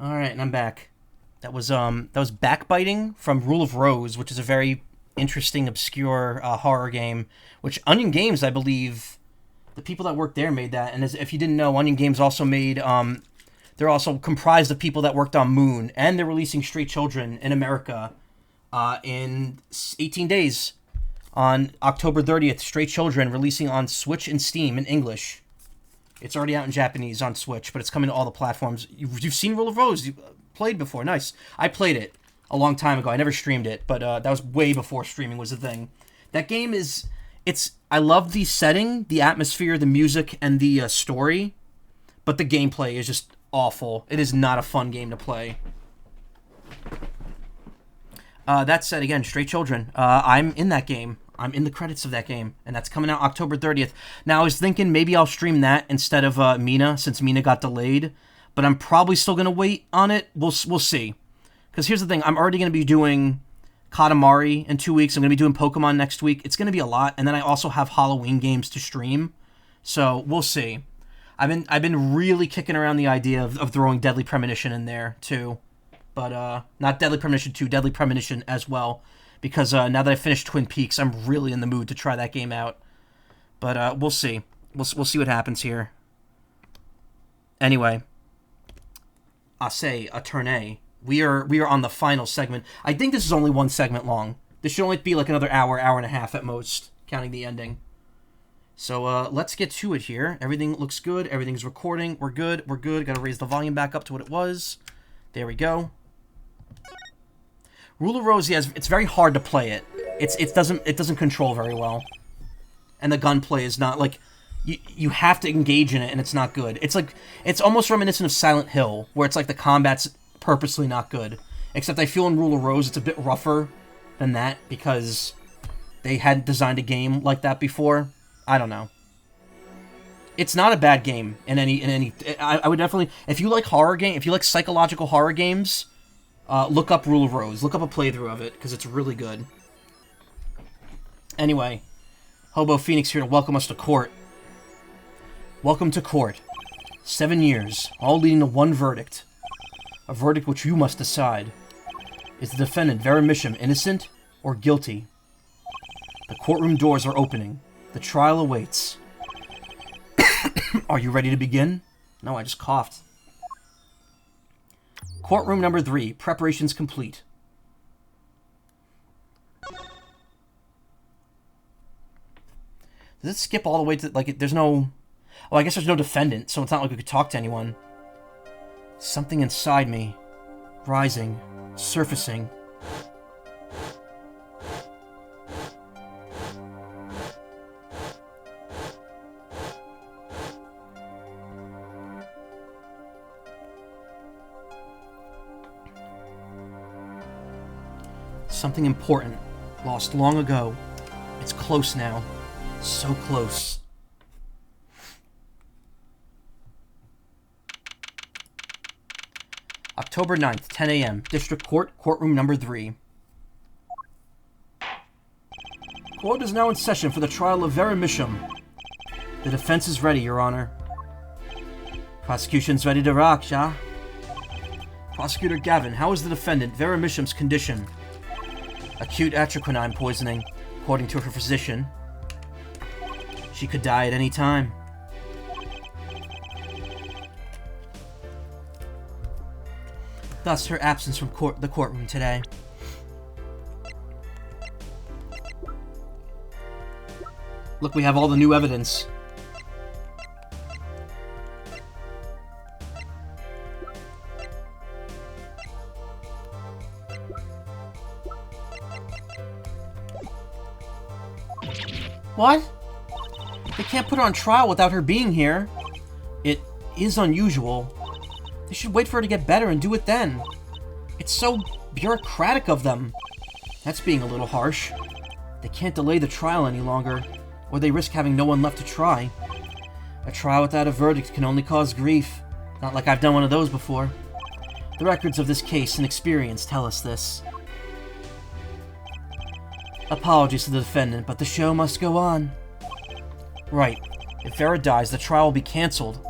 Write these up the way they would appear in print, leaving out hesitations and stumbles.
Alright, and I'm back. That was Backbiting from Rule of Rose, which is a very interesting, obscure horror game. Which Onion Games, I believe, the people that worked there made that. And if you didn't know, Onion Games also made. They're also comprised of people that worked on Moon, and they're releasing Stray Children in America in 18 days. On October 30th, Stray Children releasing on Switch and Steam in English. It's already out in Japanese on Switch, but it's coming to all the platforms. You've seen Rule of Rose. You played before. Nice. I played it a long time ago. I never streamed it, but that was way before streaming was a thing. That game is... I love the setting, the atmosphere, the music, and the story, but the gameplay is just awful. It is not a fun game to play. That said, again, Stray Children. I'm in that game. I'm in the credits of that game, and that's coming out October 30th. Now, I was thinking maybe I'll stream that instead of Mina, since Mina got delayed, but I'm probably still going to wait on it. We'll see. Because here's the thing, I'm already going to be doing Katamari in 2 weeks. I'm going to be doing Pokemon next week. It's going to be a lot, and then I also have Halloween games to stream, so we'll see. I've been really kicking around the idea of throwing Deadly Premonition in there, too. But, not Deadly Premonition 2, Deadly Premonition as well. Because now that I finished Twin Peaks, I'm really in the mood to try that game out. But we'll see. We'll see what happens here. Anyway, a turn A. We are on the final segment. I think this is only one segment long. This should only be like another hour and a half at most, counting the ending. So let's get to it here. Everything looks good. Everything's recording. We're good. Gotta raise the volume back up to what it was. There we go. Rule of Rose, it's very hard to play it. It doesn't control very well, and the gunplay is not like you have to engage in it, and it's not good. It's almost reminiscent of Silent Hill, where it's like the combat's purposely not good. Except I feel in Rule of Rose it's a bit rougher than that because they hadn't designed a game like that before. I don't know. It's not a bad game in any. I would definitely, if you like horror game, if you like psychological horror games. Look up Rule of Rose. Look up a playthrough of it, because it's really good. Anyway, Hobo Phoenix here to welcome us to court. Welcome to court. 7 years, all leading to one verdict. A verdict which you must decide. Is the defendant Veramisham innocent or guilty? The courtroom doors are opening. The trial awaits. Are you ready to begin? No, I just coughed. Courtroom number 3. Preparations complete. Does it skip all the way to, like, there's no... Oh, I guess there's no defendant, so it's not like we could talk to anyone. Something inside me. Rising. Surfacing. Something important, lost long ago. It's close now. So close. October 9th, 10 a.m. District Court, Courtroom number 3. Court is now in session for the trial of Veramisham. The defense is ready, Your Honor. Prosecution's ready to rock, yeah? Prosecutor Gavin, how is the defendant, Veramisham's condition? Acute atroquinine poisoning, according to her physician. She could die at any time. Thus, her absence from the courtroom today. Look, we have all the new evidence. What? They can't put her on trial without her being here. It is unusual. They should wait for her to get better and do it then. It's so bureaucratic of them. That's being a little harsh. They can't delay the trial any longer, or they risk having no one left to try. A trial without a verdict can only cause grief. Not like I've done one of those before. The records of this case and experience tell us this. Apologies to the defendant, but the show must go on. Right. If Vera dies, the trial will be cancelled.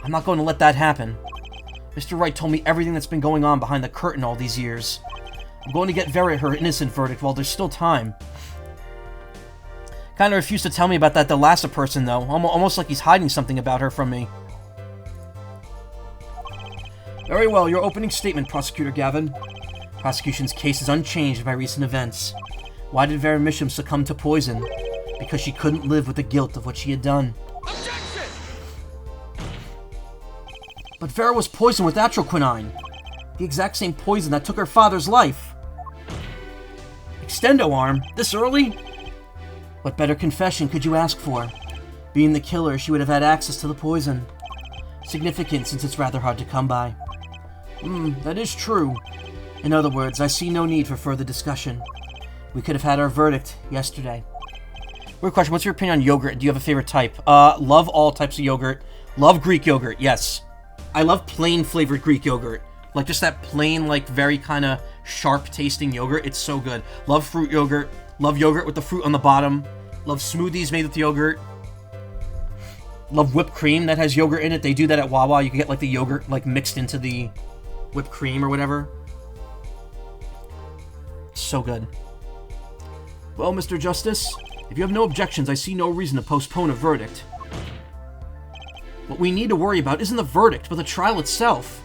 I'm not going to let that happen. Mr. Wright told me everything that's been going on behind the curtain all these years. I'm going to get Vera her innocent verdict while there's still time. Kinda refused to tell me about that Delassa person, though. Almost like he's hiding something about her from me. Very well, your opening statement, Prosecutor Gavin. Prosecution's case is unchanged by recent events. Why did Vera Misham succumb to poison? Because she couldn't live with the guilt of what she had done. Objection! But Vera was poisoned with atroquinine. The exact same poison that took her father's life. Extendo arm? This early? What better confession could you ask for? Being the killer, she would have had access to the poison. Significant, since it's rather hard to come by. That is true. In other words, I see no need for further discussion. We could have had our verdict yesterday. Weird question, what's your opinion on yogurt? Do you have a favorite type? Love all types of yogurt. Love Greek yogurt, yes. I love plain flavored Greek yogurt. Like just that plain, like very kind of sharp tasting yogurt. It's so good. Love fruit yogurt. Love yogurt with the fruit on the bottom. Love smoothies made with yogurt. Love whipped cream that has yogurt in it. They do that at Wawa. You can get like the yogurt like mixed into the whipped cream or whatever. So good. Well, Mr. Justice, if you have no objections, I see no reason to postpone a verdict. What we need to worry about isn't the verdict, but the trial itself.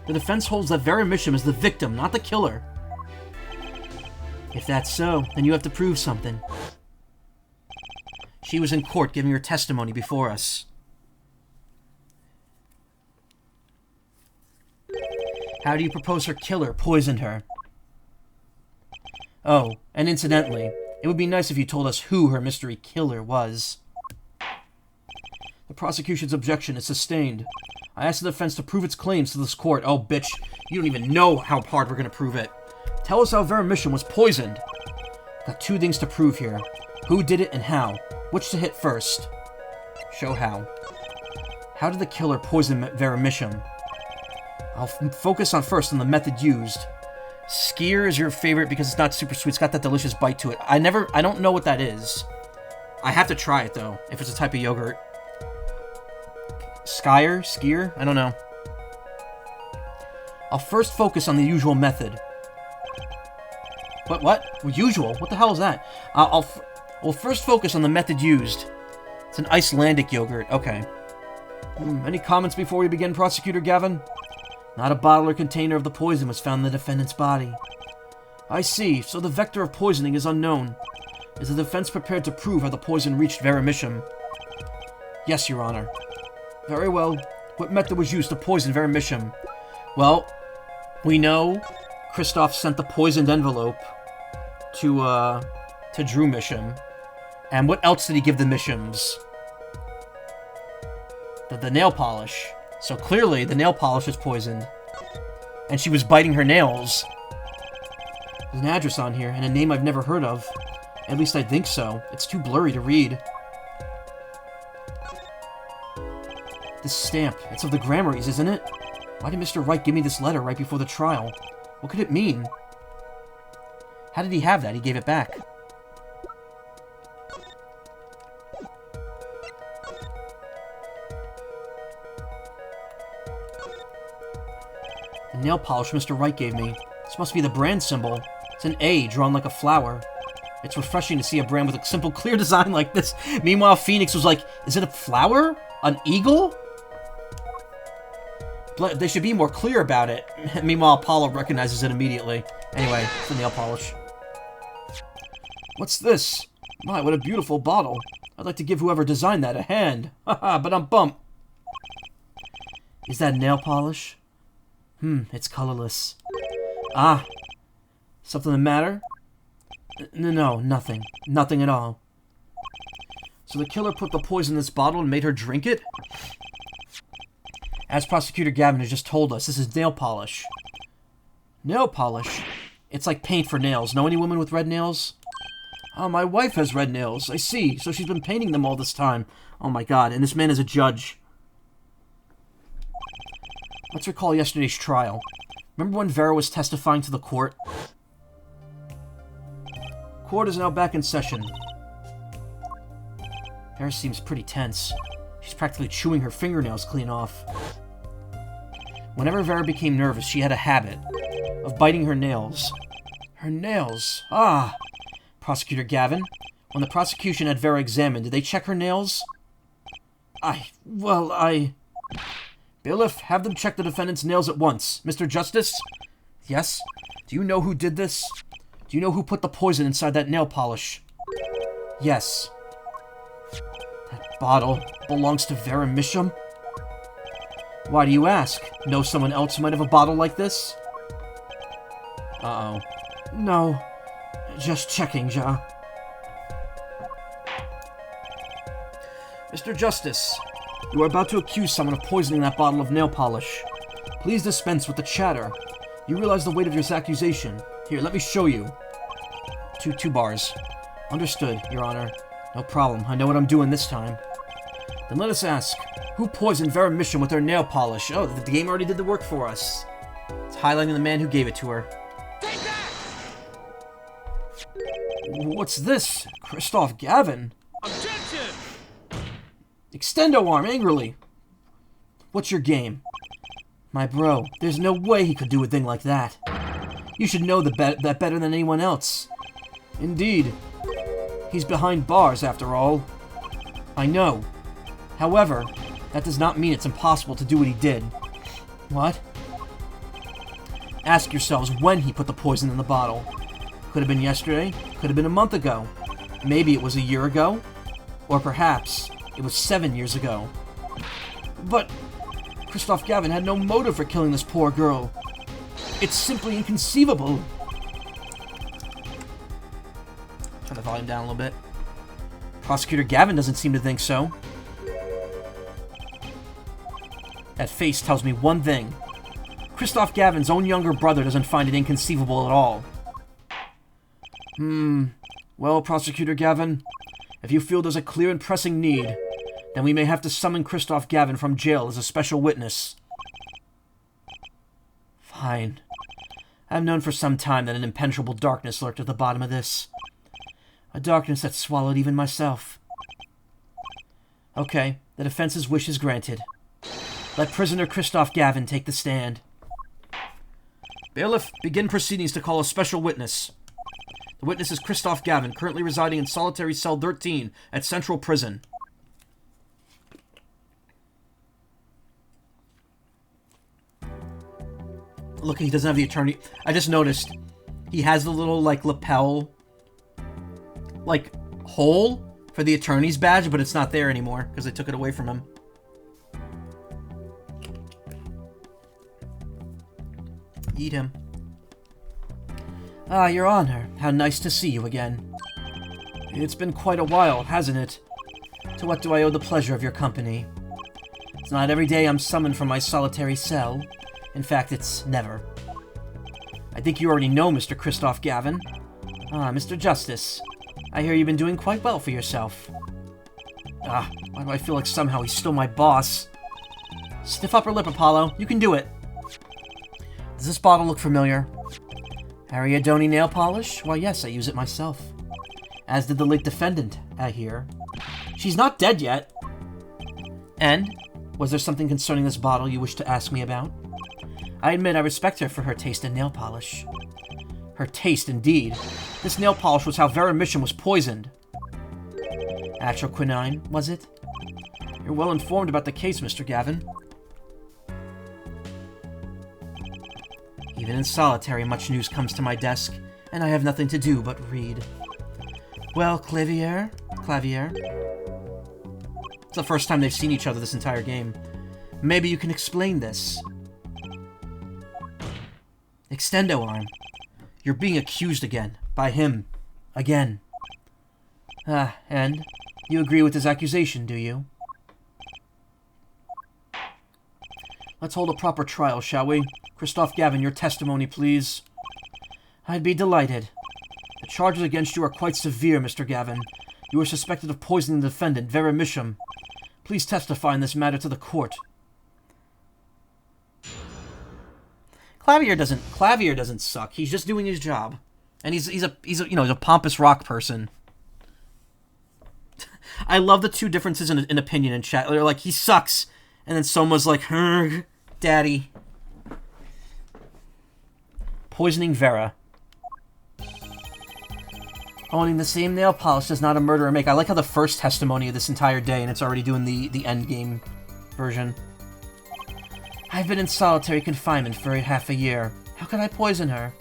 The defense holds that Vera Misham is the victim, not the killer. If that's so, then you have to prove something. She was in court giving her testimony before us. How do you propose her killer poisoned her? Oh, and incidentally, it would be nice if you told us who her mystery killer was. The prosecution's objection is sustained. I asked the defense to prove its claims to this court. Oh, bitch, you don't even know how hard we're gonna prove it. Tell us how Vera Misham was poisoned. Got two things to prove here. Who did it and how? Which to hit first? Show how. How did the killer poison Vera Misham? I'll focus on first on the method used. Skier is your favorite because it's not super sweet. It's got that delicious bite to it. I don't know what that is. I have to try it though, if it's a type of yogurt. Skier? I don't know. I'll first focus on the usual method. What? Well, usual? What the hell is that? We'll first focus on the method used. It's an Icelandic yogurt. Okay. Any comments before we begin, Prosecutor Gavin? Not a bottle or container of the poison was found in the defendant's body. I see. So the vector of poisoning is unknown. Is the defense prepared to prove how the poison reached Vera Misham? Yes, Your Honor. Very well. What method was used to poison Vera Misham? Well, we know Kristoff sent the poisoned envelope to Drew Misham. And what else did he give the Mishams? The nail polish. So clearly, the nail polish is poisoned. And she was biting her nails. There's an address on here, and a name I've never heard of. At least I think so. It's too blurry to read. This stamp. It's of the Grammarys, isn't it? Why did Mr. Wright give me this letter right before the trial? What could it mean? How did he have that? He gave it back. The nail polish Mr. Wright gave me. This must be the brand symbol. It's an A drawn like a flower. It's refreshing to see a brand with a simple, clear design like this. Meanwhile, Phoenix was like, is it a flower? An eagle? They should be more clear about it. Meanwhile, Apollo recognizes it immediately. Anyway, it's the nail polish. What's this? My, what a beautiful bottle. I'd like to give whoever designed that a hand. Haha, but I'm bump. Is that nail polish? It's colorless. Ah. Something the matter? No, nothing. Nothing at all. So the killer put the poison in this bottle and made her drink it? As Prosecutor Gavin has just told us, this is nail polish. Nail polish? It's like paint for nails. Know any women with red nails? Oh, my wife has red nails. I see. So she's been painting them all this time. Oh my god, and this man is a judge. Let's recall yesterday's trial. Remember when Vera was testifying to the court? Court is now back in session. Vera seems pretty tense. She's practically chewing her fingernails clean off. Whenever Vera became nervous, she had a habit of biting her nails. Her nails. Ah! Prosecutor Gavin, when the prosecution had Vera examined, did they check her nails? Bailiff, have them check the defendant's nails at once. Mr. Justice? Yes? Do you know who did this? Do you know who put the poison inside that nail polish? Yes. That bottle belongs to Vera Misham? Why do you ask? Know someone else might have a bottle like this? Uh-oh. No. Just checking, Ja. Mr. Justice, you are about to accuse someone of poisoning that bottle of nail polish. Please dispense with the chatter. You realize the weight of this accusation. Here, let me show you. Two bars. Understood, Your Honor. No problem. I know what I'm doing this time. Then let us ask, who poisoned Vera Misham with her nail polish? Oh, the game already did the work for us. It's highlighting the man who gave it to her. Take that! What's this? Christoph Gavin? Objection! Extendo arm, angrily. What's your game? My bro, there's no way he could do a thing like that. You should know that better than anyone else. Indeed. He's behind bars, after all. I know. However, that does not mean it's impossible to do what he did. What? Ask yourselves when he put the poison in the bottle. Could have been yesterday, could have been a month ago. Maybe it was a year ago. Or perhaps it was 7 years ago. But Christoph Gavin had no motive for killing this poor girl. It's simply inconceivable. Turn the volume down a little bit. Prosecutor Gavin doesn't seem to think so. That face tells me one thing. Christoph Gavin's own younger brother doesn't find it inconceivable at all. Well, Prosecutor Gavin, if you feel there's a clear and pressing need, then we may have to summon Christoph Gavin from jail as a special witness. Fine. I've known for some time that an impenetrable darkness lurked at the bottom of this. A darkness that swallowed even myself. Okay, the defense's wish is granted. Let prisoner Christoph Gavin take the stand. Bailiff, begin proceedings to call a special witness. The witness is Christoph Gavin, currently residing in solitary cell 13 at Central Prison. Look, he doesn't have the attorney. I just noticed he has the little, lapel, hole for the attorney's badge, but it's not there anymore because they took it away from him. Eat him. Ah, Your Honor, how nice to see you again. It's been quite a while, hasn't it? To what do I owe the pleasure of your company? It's not every day I'm summoned from my solitary cell. In fact, it's never. I think you already know Mr. Christoph Gavin. Ah, Mr. Justice. I hear you've been doing quite well for yourself. Ah, why do I feel like somehow he's still my boss? Stiff upper lip, Apollo. You can do it. Does this bottle look familiar? Ariadone nail polish? Why, yes, I use it myself. As did the late defendant, I hear. She's not dead yet. And? Was there something concerning this bottle you wish to ask me about? I admit I respect her for her taste in nail polish. Her taste, indeed. This nail polish was how Vera Misham was poisoned. Atroquinine, was it? You're well informed about the case, Mr. Gavin. Even in solitary, much news comes to my desk, and I have nothing to do but read. Well, Clavier? It's the first time they've seen each other this entire game. Maybe you can explain this. Extendo arm. You're being accused again. By him. Again. Ah, and? You agree with his accusation, do you? Let's hold a proper trial, shall we? Christoph Gavin, your testimony, please. I'd be delighted. The charges against you are quite severe, Mr. Gavin. You are suspected of poisoning the defendant, Vera Misham. Please testify in this matter to the court. Clavier doesn't suck. He's just doing his job. And he's a pompous rock person. I love the two differences in opinion in chat. They're like, he sucks. And then someone's like, Daddy. Poisoning Vera. Owning the same nail polish does not a murderer make. I like how the first testimony of this entire day, and it's already doing the end game version. I've been in solitary confinement for half a year. How could I poison her?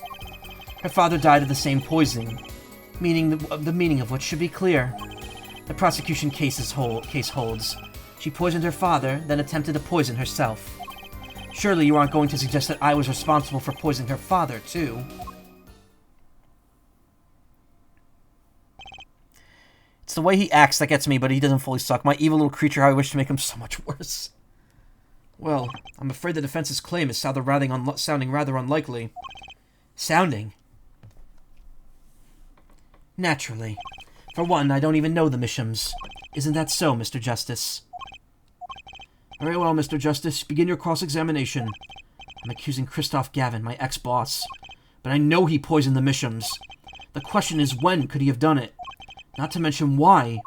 Her father died of the same poisoning, meaning the meaning of which should be clear. The prosecution case holds. She poisoned her father, then attempted to poison herself. Surely you aren't going to suggest that I was responsible for poisoning her father, too. It's the way he acts that gets me, but he doesn't fully suck. My evil little creature, how I wish to make him so much worse. Well, I'm afraid the defense's claim is sounding rather unlikely. Sounding? Naturally. For one, I don't even know the Mishams. Isn't that so, Mr. Justice? Very well, Mr. Justice. Begin your cross-examination. I'm accusing Christoph Gavin, my ex-boss. But I know he poisoned the Mishams. The question is, when could he have done it? Not to mention why.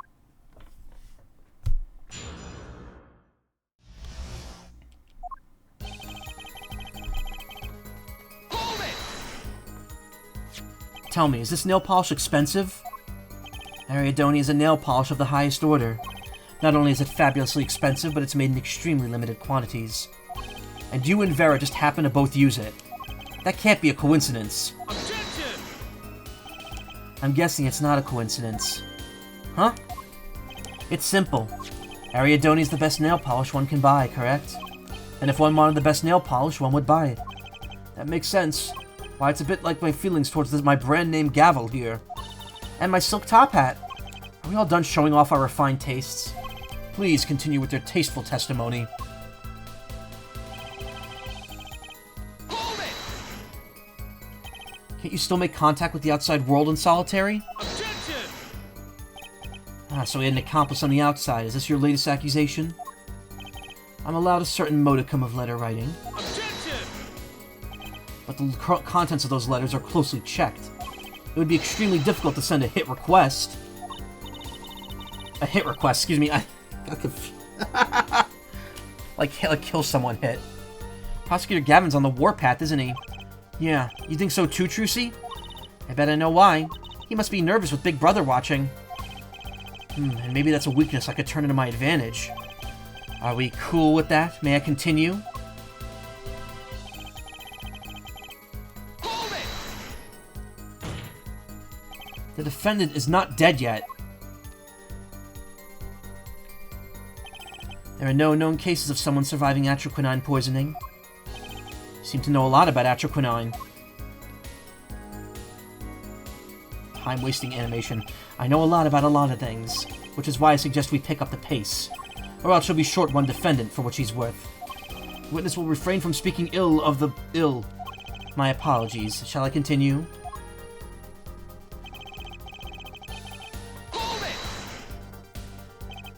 Hold it! Tell me, is this nail polish expensive? Ariadone is a nail polish of the highest order. Not only is it fabulously expensive, but it's made in extremely limited quantities. And you and Vera just happen to both use it. That can't be a coincidence. Objection! I'm guessing it's not a coincidence. Huh? It's simple. Ariadone is the best nail polish one can buy, correct? And if one wanted the best nail polish, one would buy it. That makes sense. Why, it's a bit like my feelings towards my brand name gavel here. And my silk top hat. Are we all done showing off our refined tastes? Please continue with your tasteful testimony. Hold it! Can't you still make contact with the outside world in solitary? Objection! So he had an accomplice on the outside. Is this your latest accusation? I'm allowed a certain modicum of letter writing. Objection! But the contents of those letters are closely checked. It would be extremely difficult to send a hit request. A hit request, excuse me. I got confused. like kill someone hit. Prosecutor Gavin's on the warpath, isn't he? Yeah, you think so too, Trucy? I bet I know why. He must be nervous with Big Brother watching. And maybe that's a weakness I could turn into my advantage. Are we cool with that? May I continue? Hold it! The defendant is not dead yet. There are no known cases of someone surviving atroquinine poisoning. You seem to know a lot about atroquinine. Time-wasting animation. I know a lot about a lot of things, which is why I suggest we pick up the pace, or else she'll be short one defendant for what she's worth. The witness will refrain from speaking ill of the ill. My apologies. Shall I continue? Hold it!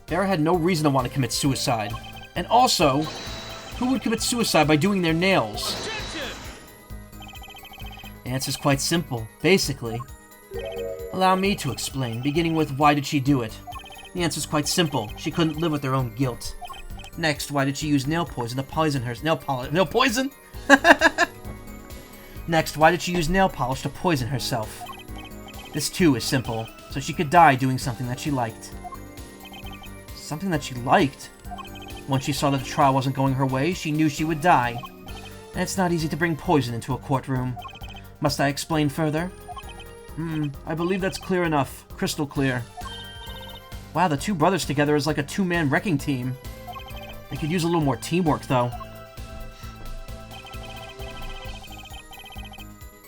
Vera had no reason to want to commit suicide. And also, who would commit suicide by doing their nails? Objection! The answer's quite simple. Basically, allow me to explain, beginning with why did she do it? The answer's quite simple. She couldn't live with her own guilt. Next, why did she use nail poison to poison her... Nail poison? Next, why did she use nail polish to poison herself? This too is simple, so she could die doing something that she liked. Something that she liked? Once she saw that the trial wasn't going her way, she knew she would die. And it's not easy to bring poison into a courtroom. Must I explain further? I believe that's clear enough. Crystal clear. Wow, the two brothers together is like a two-man wrecking team. They could use a little more teamwork, though.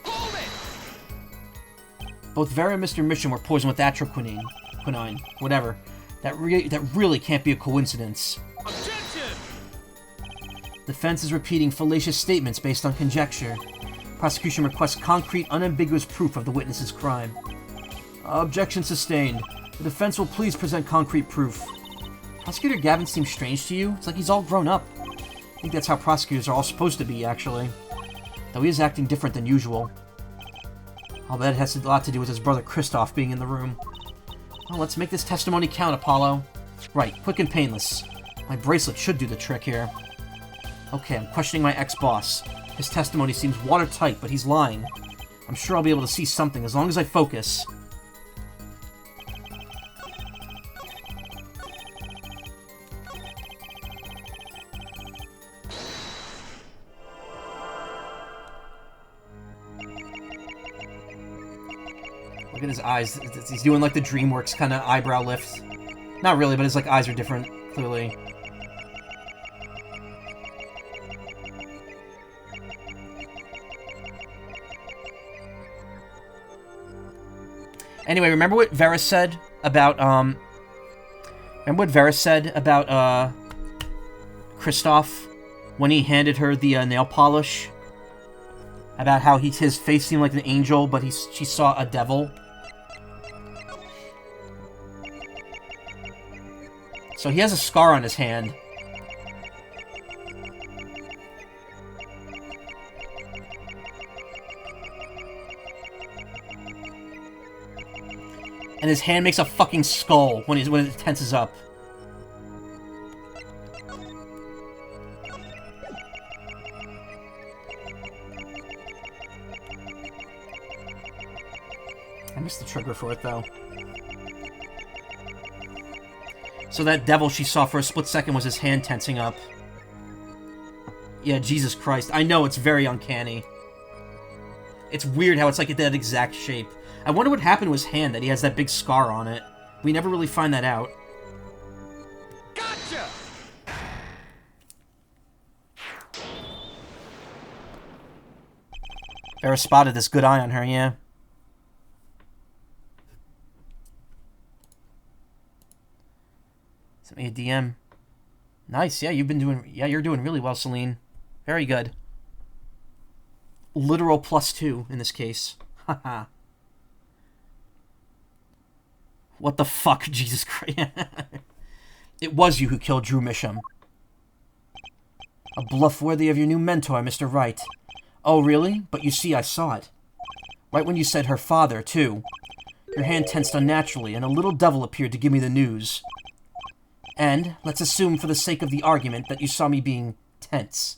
Hold it! Both Vera and Mr. Mission were poisoned with atroquinine. Quinine. Whatever. That really can't be a coincidence. Objection! Defense is repeating fallacious statements based on conjecture. Prosecution requests concrete, unambiguous proof of the witness's crime. Objection sustained. The defense will please present concrete proof. Prosecutor Gavin seems strange to you? It's like he's all grown up. I think that's how prosecutors are all supposed to be, actually. Though he is acting different than usual. I'll bet it has a lot to do with his brother Christoph being in the room. Well, let's make this testimony count, Apollo. Right, quick and painless. My bracelet should do the trick here. Okay, I'm questioning my ex-boss. His testimony seems watertight, but he's lying. I'm sure I'll be able to see something as long as I focus. Look at his eyes. He's doing like the DreamWorks kind of eyebrow lift. Not really, but his like eyes are different, clearly. Anyway, remember what Varys said about Kristoff when he handed her the nail polish? About how his face seemed like an angel, but she saw a devil. So he has a scar on his hand. And his hand makes a fucking skull when it tenses up. I missed the trigger for it, though. So that devil she saw for a split second was his hand tensing up. Yeah, Jesus Christ. I know, it's very uncanny. It's weird how it's like that exact shape. I wonder what happened to his hand that he has that big scar on it. We never really find that out. Gotcha! Vera spotted this good eye on her, yeah. Sent me a DM. Nice, yeah, you're doing really well, Celine. Very good. Literal +2 in this case. Haha. What the fuck, Jesus Christ. It was you who killed Drew Misham. A bluff worthy of your new mentor, Mr. Wright. Oh, really? But you see, I saw it. Right when you said her father, too. Your hand tensed unnaturally, and a little devil appeared to give me the news. And, let's assume for the sake of the argument that you saw me being tense.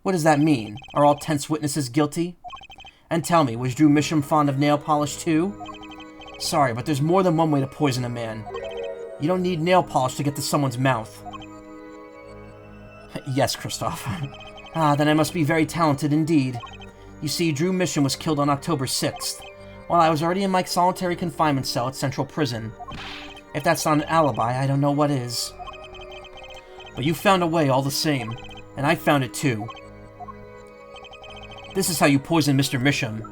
What does that mean? Are all tense witnesses guilty? And tell me, was Drew Misham fond of nail polish, too? Sorry, but there's more than one way to poison a man. You don't need nail polish to get to someone's mouth. Yes, Kristoff. Then I must be very talented indeed. You see, Drew Misham was killed on October 6th, while I was already in my solitary confinement cell at Central Prison. If that's not an alibi, I don't know what is. But you found a way all the same, and I found it too. This is how you poison Mr. Misham.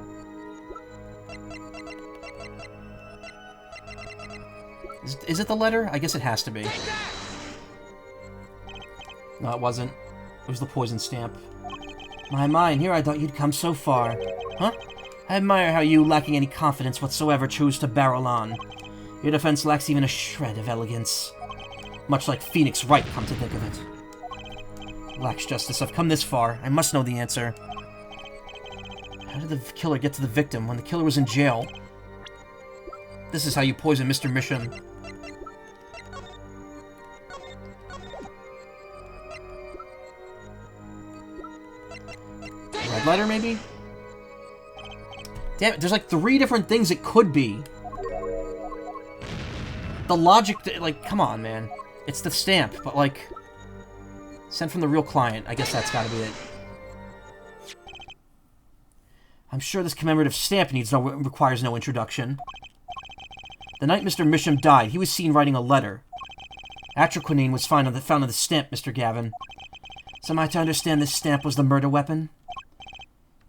Is it the letter? I guess it has to be. No, it wasn't. It was the poison stamp. My, and here I thought you'd come so far. Huh? I admire how you, lacking any confidence whatsoever, choose to barrel on. Your defense lacks even a shred of elegance. Much like Phoenix Wright, come to think of it. Lacks justice. I've come this far. I must know the answer. How did the killer get to the victim when the killer was in jail? This is how you poison Mr. Misham. Red letter, maybe? Damn it, there's like 3 different things it could be. The logic, like, come on, man. It's the stamp, but like... Sent from the real client. I guess that's gotta be it. I'm sure this commemorative stamp requires no introduction. The night Mr. Misham died, he was seen writing a letter. Atroquinine was found on the stamp, Mr. Gavin. So am I to understand this stamp was the murder weapon?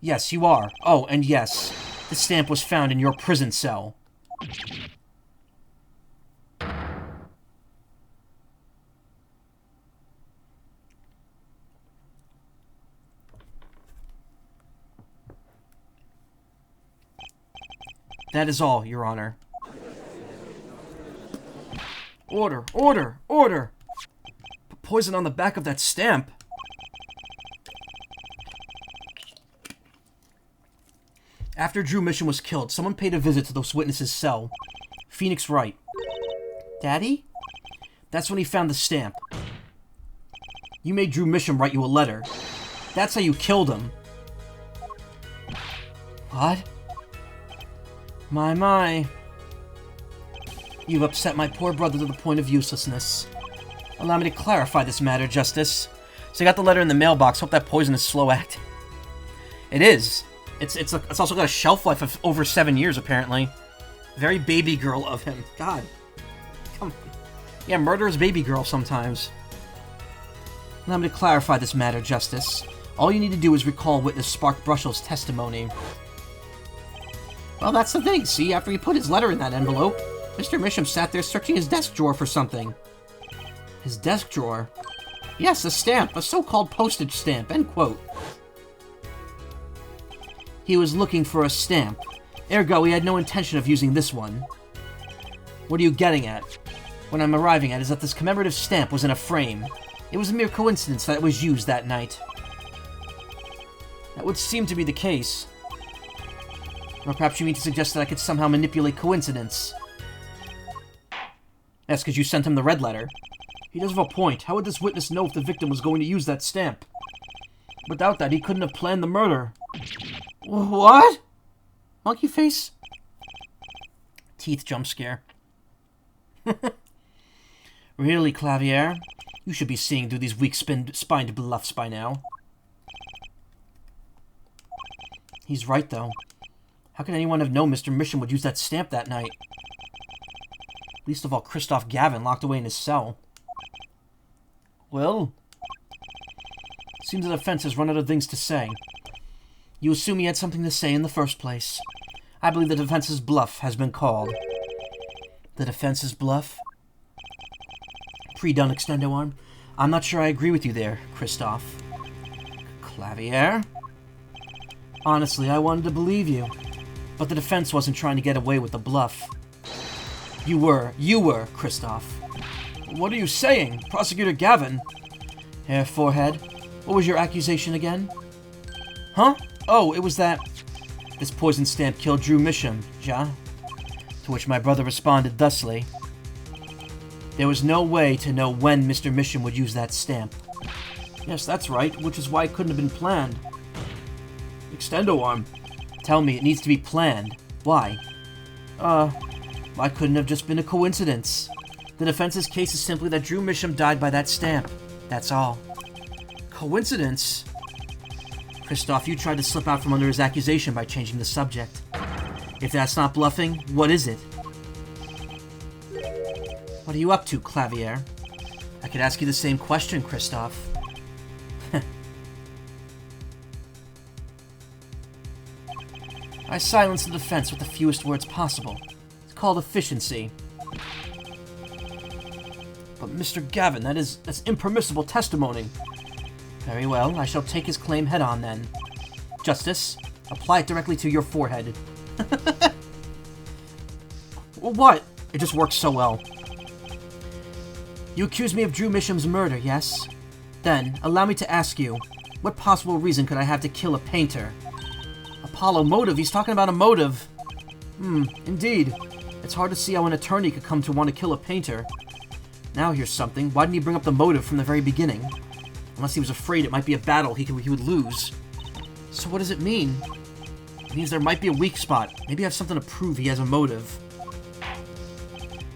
Yes, you are. Oh, and yes, the stamp was found in your prison cell. That is all, Your Honor. Order! Order! Order! Put poison on the back of that stamp. After Drew Misham was killed, someone paid a visit to those witnesses' cell. Phoenix Wright. Daddy? That's when he found the stamp. You made Drew Misham write you a letter. That's how you killed him. What? My. You've upset my poor brother to the point of uselessness. Allow me to clarify this matter, Justice. So I got the letter in the mailbox. Hope that poison is slow acting. It is. It's also got a shelf life of over 7 years, apparently. Very baby girl of him. God. Come on. Yeah, murder is baby girl sometimes. Allow me to clarify this matter, Justice. All you need to do is recall witness Spark Brushell's testimony. Well, that's the thing. See, after he put his letter in that envelope, Mr. Misham sat there searching his desk drawer for something. His desk drawer? Yes, a stamp. A so-called postage stamp. End quote. He was looking for a stamp. Ergo, he had no intention of using this one. What are you getting at? What I'm arriving at is that this commemorative stamp was in a frame. It was a mere coincidence that it was used that night. That would seem to be the case. Or perhaps you mean to suggest that I could somehow manipulate coincidence. That's because you sent him the red letter. He does have a point. How would this witness know if the victim was going to use that stamp? Without that, he couldn't have planned the murder. What? Monkey face? Teeth jump scare. Really, Clavier? You should be seeing through these weak-spined bluffs by now. He's right, though. How could anyone have known Mr. Misham would use that stamp that night? Least of all, Christoph Gavin, locked away in his cell. Well, seems the defense has run out of things to say. You assume he had something to say in the first place. I believe the defense's bluff has been called. The defense's bluff? Pre-done, Extendo Arm. I'm not sure I agree with you there, Christoph. Clavier? Honestly, I wanted to believe you. But the defense wasn't trying to get away with the bluff. You were, Christoph. What are you saying, Prosecutor Gavin? Hair, forehead. What was your accusation again? Huh? Oh, it was that this poison stamp killed Drew Misham, ja? To which my brother responded thusly. There was no way to know when Mr. Misham would use that stamp. Yes, that's right, which is why it couldn't have been planned. Extendo Arm. Tell me, it needs to be planned. Why? Why couldn't it have just been a coincidence? The defense's case is simply that Drew Misham died by that stamp. That's all. Coincidence? Christoph, you tried to slip out from under his accusation by changing the subject. If that's not bluffing, what is it? What are you up to, Clavier? I could ask you the same question, Christoph. I silence the defense with the fewest words possible. It's called efficiency. But Mr. Gavin, that's impermissible testimony. Very well, I shall take his claim head-on then. Justice, apply it directly to your forehead. Well, what? It just works so well. You accuse me of Drew Misham's murder, yes? Then, allow me to ask you, what possible reason could I have to kill a painter? Apollo, motive? He's talking about a motive. Indeed. It's hard to see how an attorney could come to want to kill a painter. Now here's something. Why didn't he bring up the motive from the very beginning? Unless he was afraid it might be a battle he would lose. So what does it mean? It means there might be a weak spot. Maybe I have something to prove he has a motive.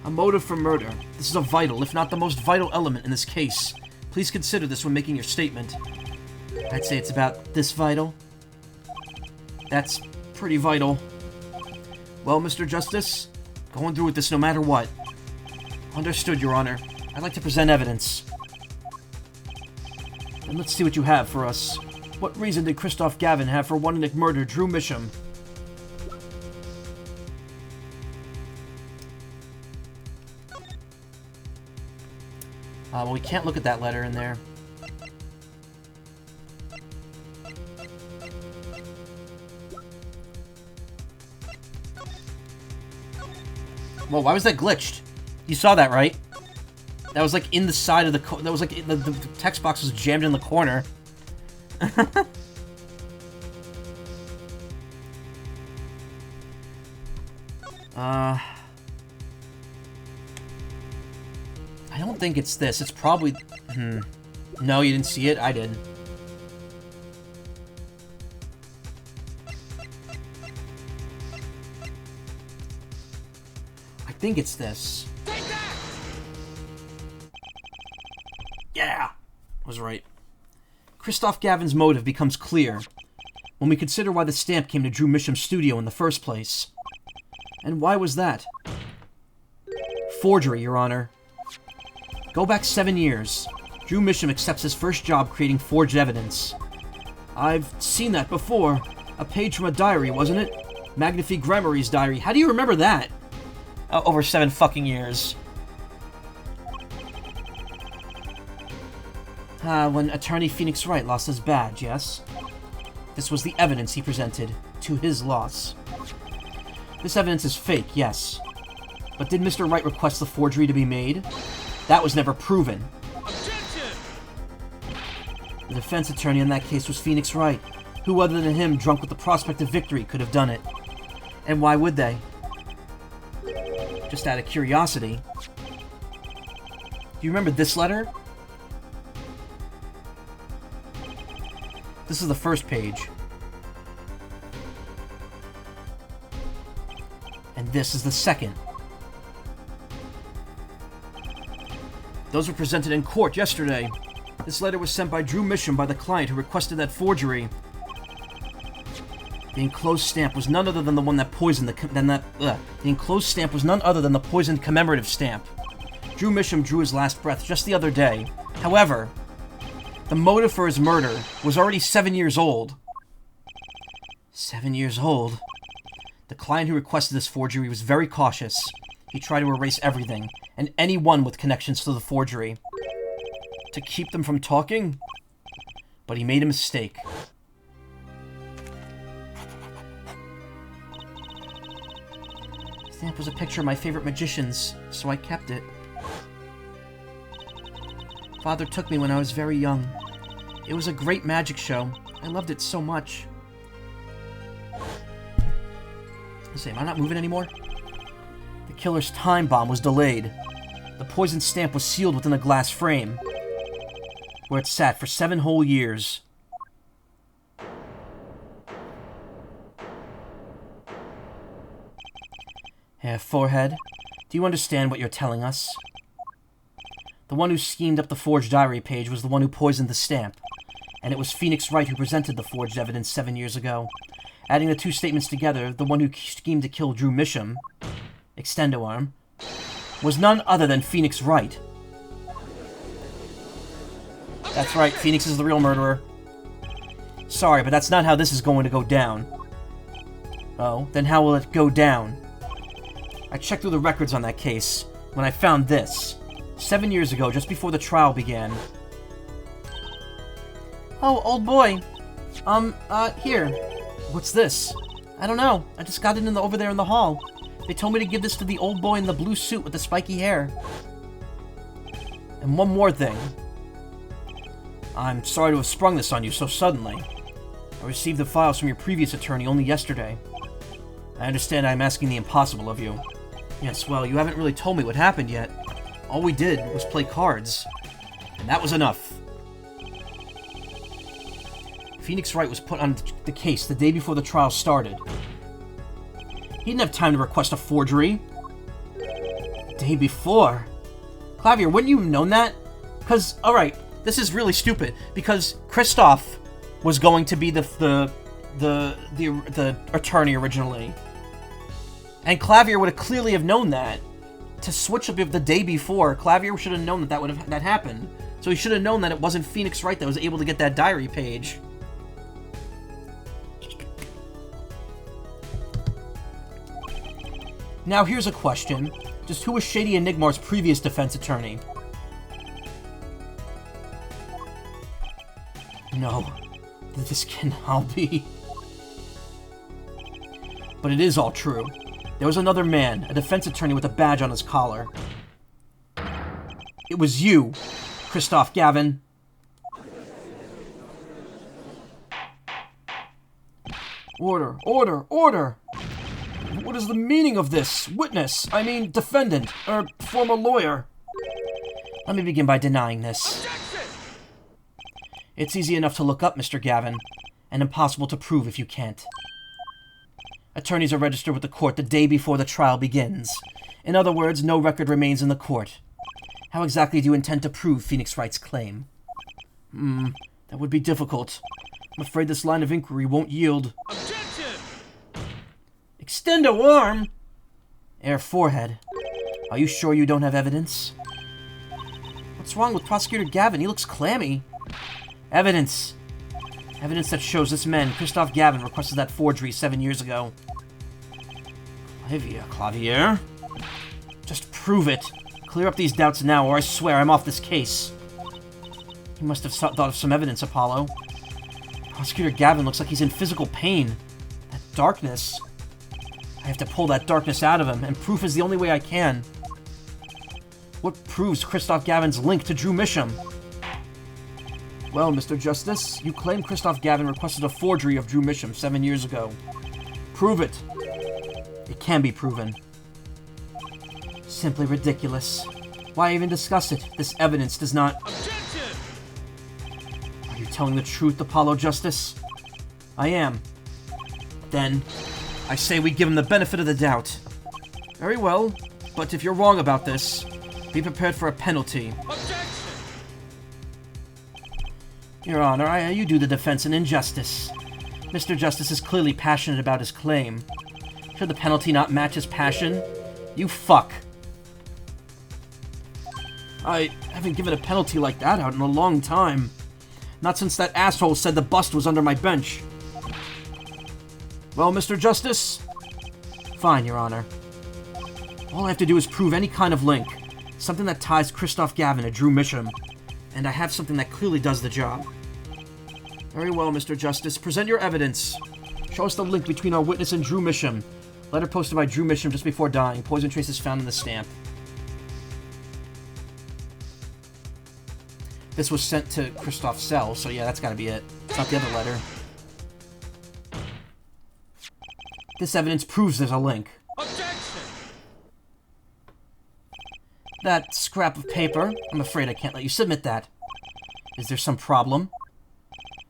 A motive for murder. This is a vital, if not the most vital element in this case. Please consider this when making your statement. I'd say it's about this vital. That's pretty vital. Well, Mr. Justice, going through with this no matter what. Understood, Your Honor. I'd like to present evidence. And let's see what you have for us. What reason did Christoph Gavin have for wanting to murder Drew Misham? Well, we can't look at that letter in there. Well, why was that glitched? You saw that, right? That was like in the side of the... That was like... The text box was jammed in the corner. I don't think it's this. It's probably... No, you didn't see it? I did. think it's this. Yeah! I was right. Christoph Gavin's motive becomes clear when we consider why the stamp came to Drew Misham's studio in the first place. And why was that? Forgery, Your Honor. Go back 7 years. Drew Misham accepts his first job creating forged evidence. I've seen that before. A page from a diary, wasn't it? Magnifique Gremory's diary. How do you remember that? Over 7 fucking years. When attorney Phoenix Wright lost his badge, yes? This was the evidence he presented to his loss. This evidence is fake, yes. But did Mr. Wright request the forgery to be made? That was never proven. Objection! The defense attorney in that case was Phoenix Wright. Who other than him, drunk with the prospect of victory, could have done it? And why would they? Just out of curiosity. Do you remember this letter? This is the first page. And this is the second. Those were presented in court yesterday. This letter was sent by Drew Misham by the client who requested that forgery. The enclosed stamp was none other than the one that poisoned the enclosed stamp was none other than the poisoned commemorative stamp. Drew Misham drew his last breath just the other day. However, the motive for his murder was already 7 years old. 7 years old? The client who requested this forgery was very cautious. He tried to erase everything, and anyone with connections to the forgery. To keep them from talking? But he made a mistake. The stamp was a picture of my favorite magicians, so I kept it. Father took me when I was very young. It was a great magic show. I loved it so much. Let's see, am I not moving anymore? The killer's time bomb was delayed. The poisoned stamp was sealed within a glass frame, where it sat for 7 whole years. Forehead, do you understand what you're telling us? The one who schemed up the forged diary page was the one who poisoned the stamp, and it was Phoenix Wright who presented the forged evidence 7 years ago. Adding the two statements together, the one who schemed to kill Drew Misham, Extendo Arm, was none other than Phoenix Wright. That's right, Phoenix is the real murderer. Sorry, but that's not how this is going to go down. Oh, then how will it go down? I checked through the records on that case when I found this. 7 years ago, just before the trial began. Oh, old boy. Here. What's this? I don't know. I just got it over there in the hall. They told me to give this to the old boy in the blue suit with the spiky hair. And one more thing. I'm sorry to have sprung this on you so suddenly. I received the files from your previous attorney only yesterday. I understand I'm asking the impossible of you. Yes, well, you haven't really told me what happened yet. All we did was play cards. And that was enough. Phoenix Wright was put on the case the day before the trial started. He didn't have time to request a forgery. The day before? Clavier, wouldn't you have known that? Because, alright, this is really stupid. Because Christoph was going to be the attorney originally. And Clavier would have clearly have known that. To switch up the day before, Clavier should have known that happened. So he should have known that it wasn't Phoenix Wright that was able to get that diary page. Now here's a question. Just who was Shady Enigmar's previous defense attorney? No. This cannot be. But it is all true. There was another man, a defense attorney with a badge on his collar. It was you, Christoph Gavin. Order, order, order! What is the meaning of this? Witness, I mean defendant, or former lawyer. Let me begin by denying this. It's easy enough to look up, Mr. Gavin, and impossible to prove if you can't. Attorneys are registered with the court the day before the trial begins. In other words, no record remains in the court. How exactly do you intend to prove Phoenix Wright's claim? That would be difficult. I'm afraid this line of inquiry won't yield. Objection! Extend a arm! Air forehead. Are you sure you don't have evidence? What's wrong with Prosecutor Gavin? He looks clammy. Evidence. Evidence that shows this man, Christoph Gavin, requested that forgery 7 years ago. Clavier? Just prove it. Clear up these doubts now, or I swear I'm off this case. You must have thought of some evidence, Apollo. Prosecutor Gavin looks like he's in physical pain. That darkness. I have to pull that darkness out of him, and proof is the only way I can. What proves Christoph Gavin's link to Drew Misham? Well, Mr. Justice, you claim Christoph Gavin requested a forgery of Drew Misham 7 years ago. Prove it. It can be proven. Simply ridiculous. Why even discuss it? This evidence does not... Objection! Are you telling the truth, Apollo Justice? I am. Then, I say we give him the benefit of the doubt. Very well, but if you're wrong about this, be prepared for a penalty. Objection! Your Honor, you do the defense an injustice. Mr. Justice is clearly passionate about his claim. Should the penalty not match his passion? You fuck. I haven't given a penalty like that out in a long time. Not since that asshole said the bust was under my bench. Well, Mr. Justice? Fine, Your Honor. All I have to do is prove any kind of link. Something that ties Christoph Gavin to Drew Misham. And I have something that clearly does the job. Very well, Mr. Justice. Present your evidence. Show us the link between our witness and Drew Misham. Letter posted by Drew Misham just before dying. Poison traces found in the stamp. This was sent to Christoph's cell, so yeah, that's gotta be it. It's not the other letter. This evidence proves there's a link. Objection! That scrap of paper, I'm afraid I can't let you submit that. Is there some problem?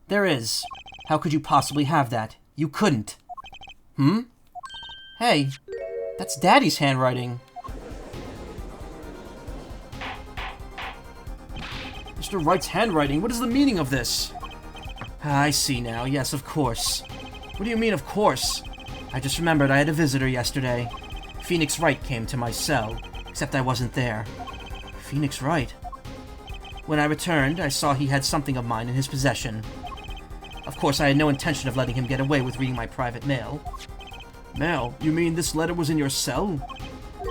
There is. How could you possibly have that? You couldn't. Hey, that's Daddy's handwriting. Mr. Wright's handwriting? What is the meaning of this? I see now. Yes, of course. What do you mean, of course? I just remembered I had a visitor yesterday. Phoenix Wright came to my cell, except I wasn't there. Phoenix Wright? When I returned, I saw he had something of mine in his possession. Of course, I had no intention of letting him get away with reading my private mail. Mail? You mean this letter was in your cell?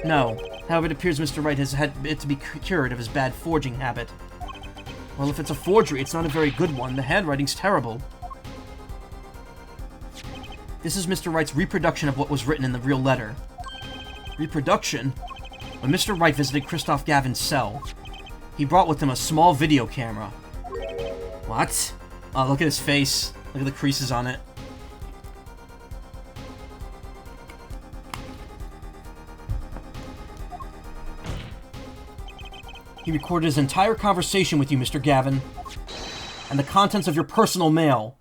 No. However, it appears Mr. Wright has had it to be cured of his bad forging habit. Well, if it's a forgery, it's not a very good one. The handwriting's terrible. This is Mr. Wright's reproduction of what was written in the real letter. Reproduction? When Mr. Wright visited Christoph Gavin's cell, he brought with him a small video camera. What? Oh, look at his face. Look at the creases on it. He recorded his entire conversation with you, Mr. Gavin, and the contents of your personal mail.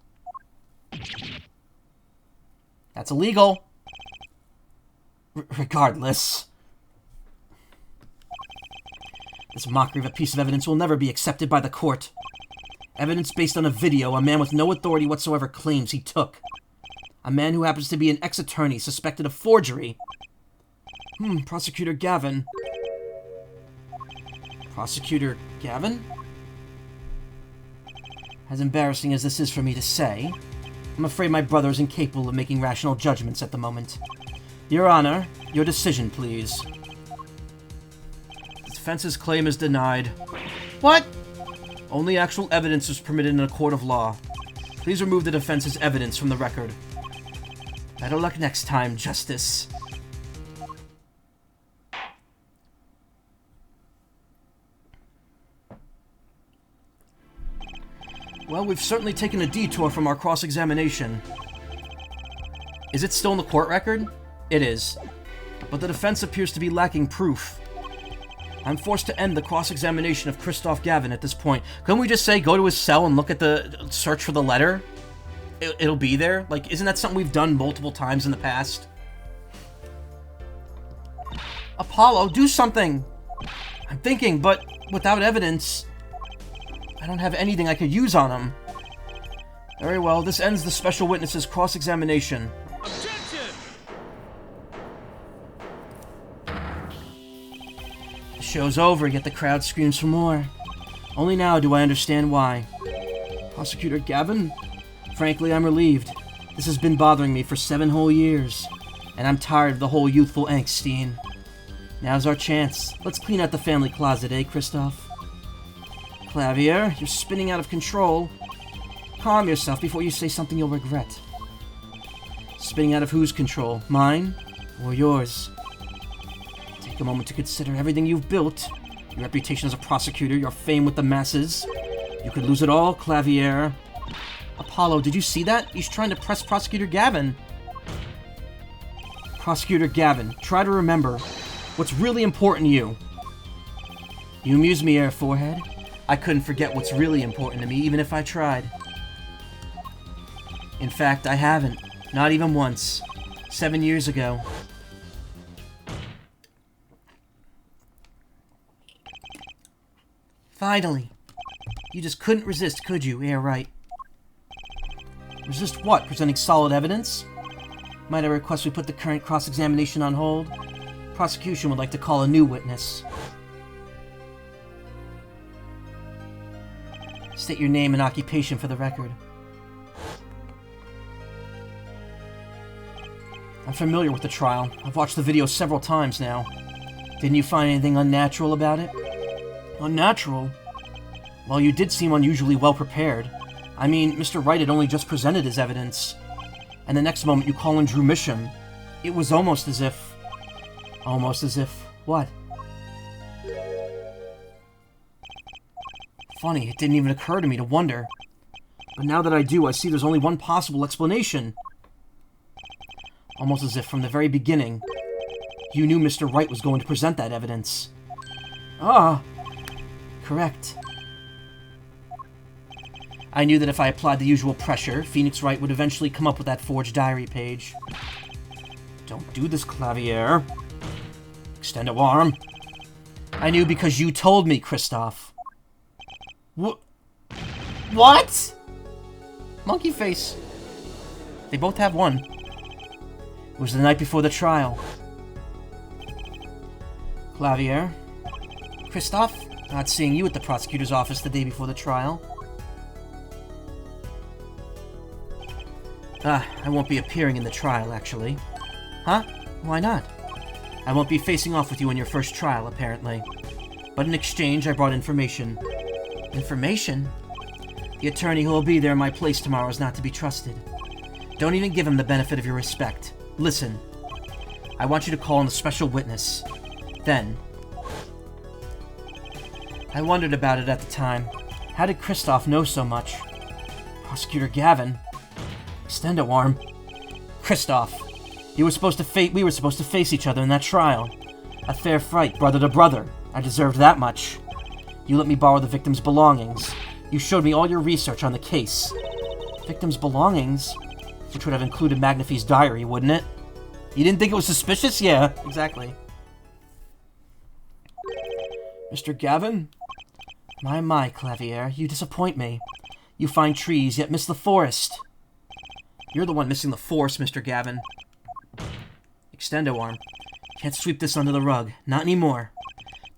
That's illegal. Regardless. This mockery of a piece of evidence will never be accepted by the court. Evidence based on a video a man with no authority whatsoever claims he took. A man who happens to be an ex-attorney suspected of forgery. Prosecutor Gavin. Prosecutor Gavin? As embarrassing as this is for me to say, I'm afraid my brother is incapable of making rational judgments at the moment. Your Honor, your decision, please. The defense's claim is denied. What? Only actual evidence is permitted in a court of law. Please remove the defense's evidence from the record. Better luck next time, Justice. Well, we've certainly taken a detour from our cross-examination. Is it still in the court record? It is. But the defense appears to be lacking proof. I'm forced to end the cross-examination of Christoph Gavin at this point. Couldn't we just say go to his cell and look at the... search for the letter? It'll be there? Like, isn't that something we've done multiple times in the past? Apollo, do something! I'm thinking, but without evidence, I don't have anything I could use on him. Very well, this ends the special witness's cross-examination. Objection! The show's over, yet the crowd screams for more. Only now do I understand why. Prosecutor Gavin? Frankly, I'm relieved. This has been bothering me for 7 whole years, and I'm tired of the whole youthful angst scene. Now's our chance. Let's clean out the family closet, eh, Christoph? Clavier, you're spinning out of control. Calm yourself before you say something you'll regret. Spinning out of whose control? Mine or yours? Take a moment to consider everything you've built. Your reputation as a prosecutor, your fame with the masses. You could lose it all, Clavier. Apollo, did you see that? He's trying to press Prosecutor Gavin. Prosecutor Gavin, try to remember what's really important to you. You amuse me, Air Forehead. I couldn't forget what's really important to me, even if I tried. In fact, I haven't. Not even once. 7 years ago. Finally. You just couldn't resist, could you? Yeah, right. Resist what? Presenting solid evidence? Might I request we put the current cross-examination on hold? Prosecution would like to call a new witness. State your name and occupation for the record. I'm familiar with the trial. I've watched the video several times now. Didn't you find anything unnatural about it? Unnatural? Well, you did seem unusually well prepared. I mean, Mr. Wright had only just presented his evidence. And the next moment you call in Drew Misham. It was almost as if... Almost as if... What? Funny, it didn't even occur to me to wonder. But now that I do, I see there's only one possible explanation. Almost as if from the very beginning, you knew Mr. Wright was going to present that evidence. Ah, correct. I knew that if I applied the usual pressure, Phoenix Wright would eventually come up with that forged diary page. Don't do this, Clavier. Extend a arm. I knew because you told me, Christoph. What? Monkey face. They both have one. It was the night before the trial. Clavier. Christoph, not seeing you at the prosecutor's office the day before the trial. I won't be appearing in the trial, actually. Huh? Why not? I won't be facing off with you in your first trial, apparently. But in exchange, I brought information. Information? The attorney who will be there in my place tomorrow is not to be trusted. Don't even give him the benefit of your respect. Listen. I want you to call in a special witness. Then. I wondered about it at the time. How did Christoph know so much? Prosecutor Gavin. Extendo arm. Christoph. We were supposed to face each other in that trial. A fair fight, brother to brother. I deserved that much. You let me borrow the victim's belongings. You showed me all your research on the case. Victim's belongings? Which would have included Magnafy's diary, wouldn't it? You didn't think it was suspicious? Yeah, exactly. Mr. Gavin? My, Clavier, you disappoint me. You find trees, yet miss the forest. You're the one missing the forest, Mr. Gavin. Extendo arm. Can't sweep this under the rug. Not anymore.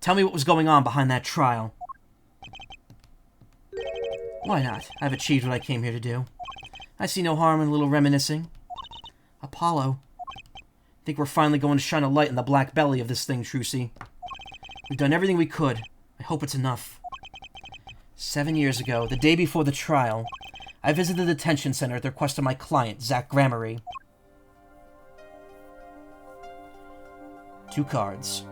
Tell me what was going on behind that trial. Why not? I've achieved what I came here to do. I see no harm in a little reminiscing. Apollo. I think we're finally going to shine a light in the black belly of this thing, Trucy. We've done everything we could. I hope it's enough. 7 years ago, the day before the trial, I visited the detention center at the request of my client, Zach Gramarye. 2 cards.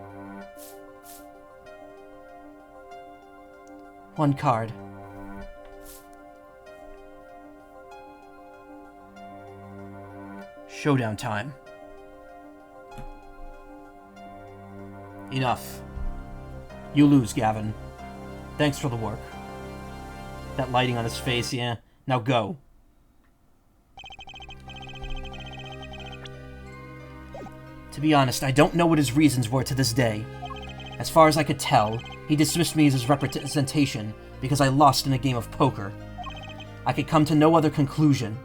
1 card. Showdown time. Enough. You lose, Gavin. Thanks for the work. That lighting on his face, yeah. Now go. To be honest, I don't know what his reasons were to this day. As far as I could tell, he dismissed me as his representation because I lost in a game of poker. I could come to no other conclusion.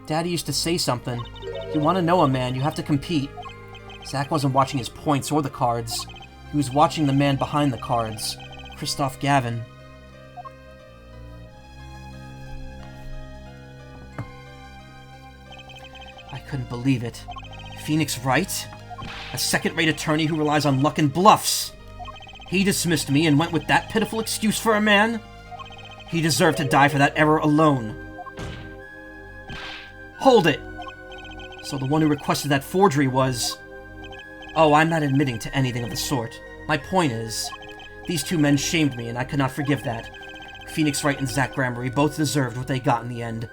Daddy used to say something. If you want to know a man, you have to compete. Zack wasn't watching his points or the cards. He was watching the man behind the cards, Christoph Gavin. I couldn't believe it. Phoenix Wright? A second-rate attorney who relies on luck and bluffs. He dismissed me and went with that pitiful excuse for a man? He deserved to die for that error alone. Hold it! So the one who requested that forgery was... Oh, I'm not admitting to anything of the sort. My point is, these two men shamed me and I could not forgive that. Phoenix Wright and Zack Gramery both deserved what they got in the end.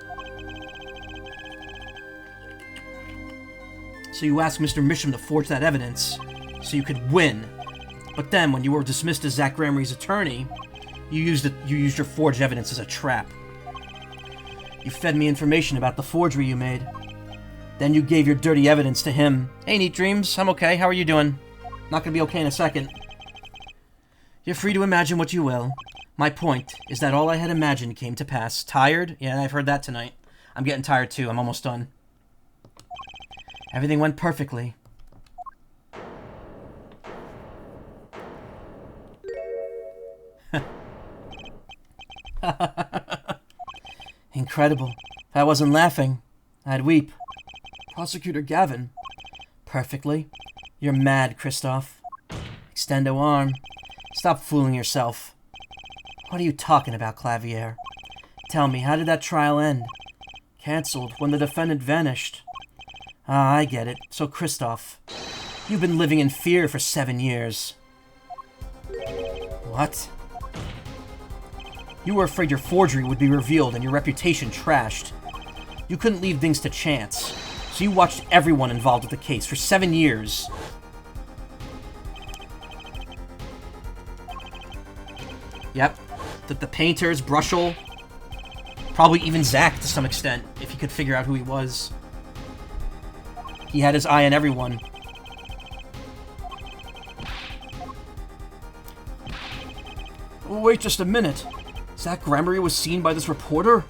So you asked Mr. Misham to forge that evidence, so you could win. But then, when you were dismissed as Zack Gramery's attorney, you used your forged evidence as a trap. You fed me information about the forgery you made. Then you gave your dirty evidence to him. Hey, Neat Dreams, I'm okay. How are you doing? Not gonna be okay in a second. You're free to imagine what you will. My point is that all I had imagined came to pass. Tired? Yeah, I've heard that tonight. I'm getting tired too. I'm almost done. Everything went perfectly. Incredible. If I wasn't laughing, I'd weep. Prosecutor Gavin. Perfectly. You're mad, Christoph. Extendo arm. Stop fooling yourself. What are you talking about, Clavier? Tell me, how did that trial end? Cancelled when the defendant vanished. Ah, I get it. So, Christoph, you've been living in fear for 7 years. What? You were afraid your forgery would be revealed and your reputation trashed. You couldn't leave things to chance, so you watched everyone involved with the case for 7 years. Yep. The painters, Brushel, probably even Zack to some extent, if he could figure out who he was. He had his eye on everyone. Oh, wait just a minute. Zack Gramery was seen by this reporter?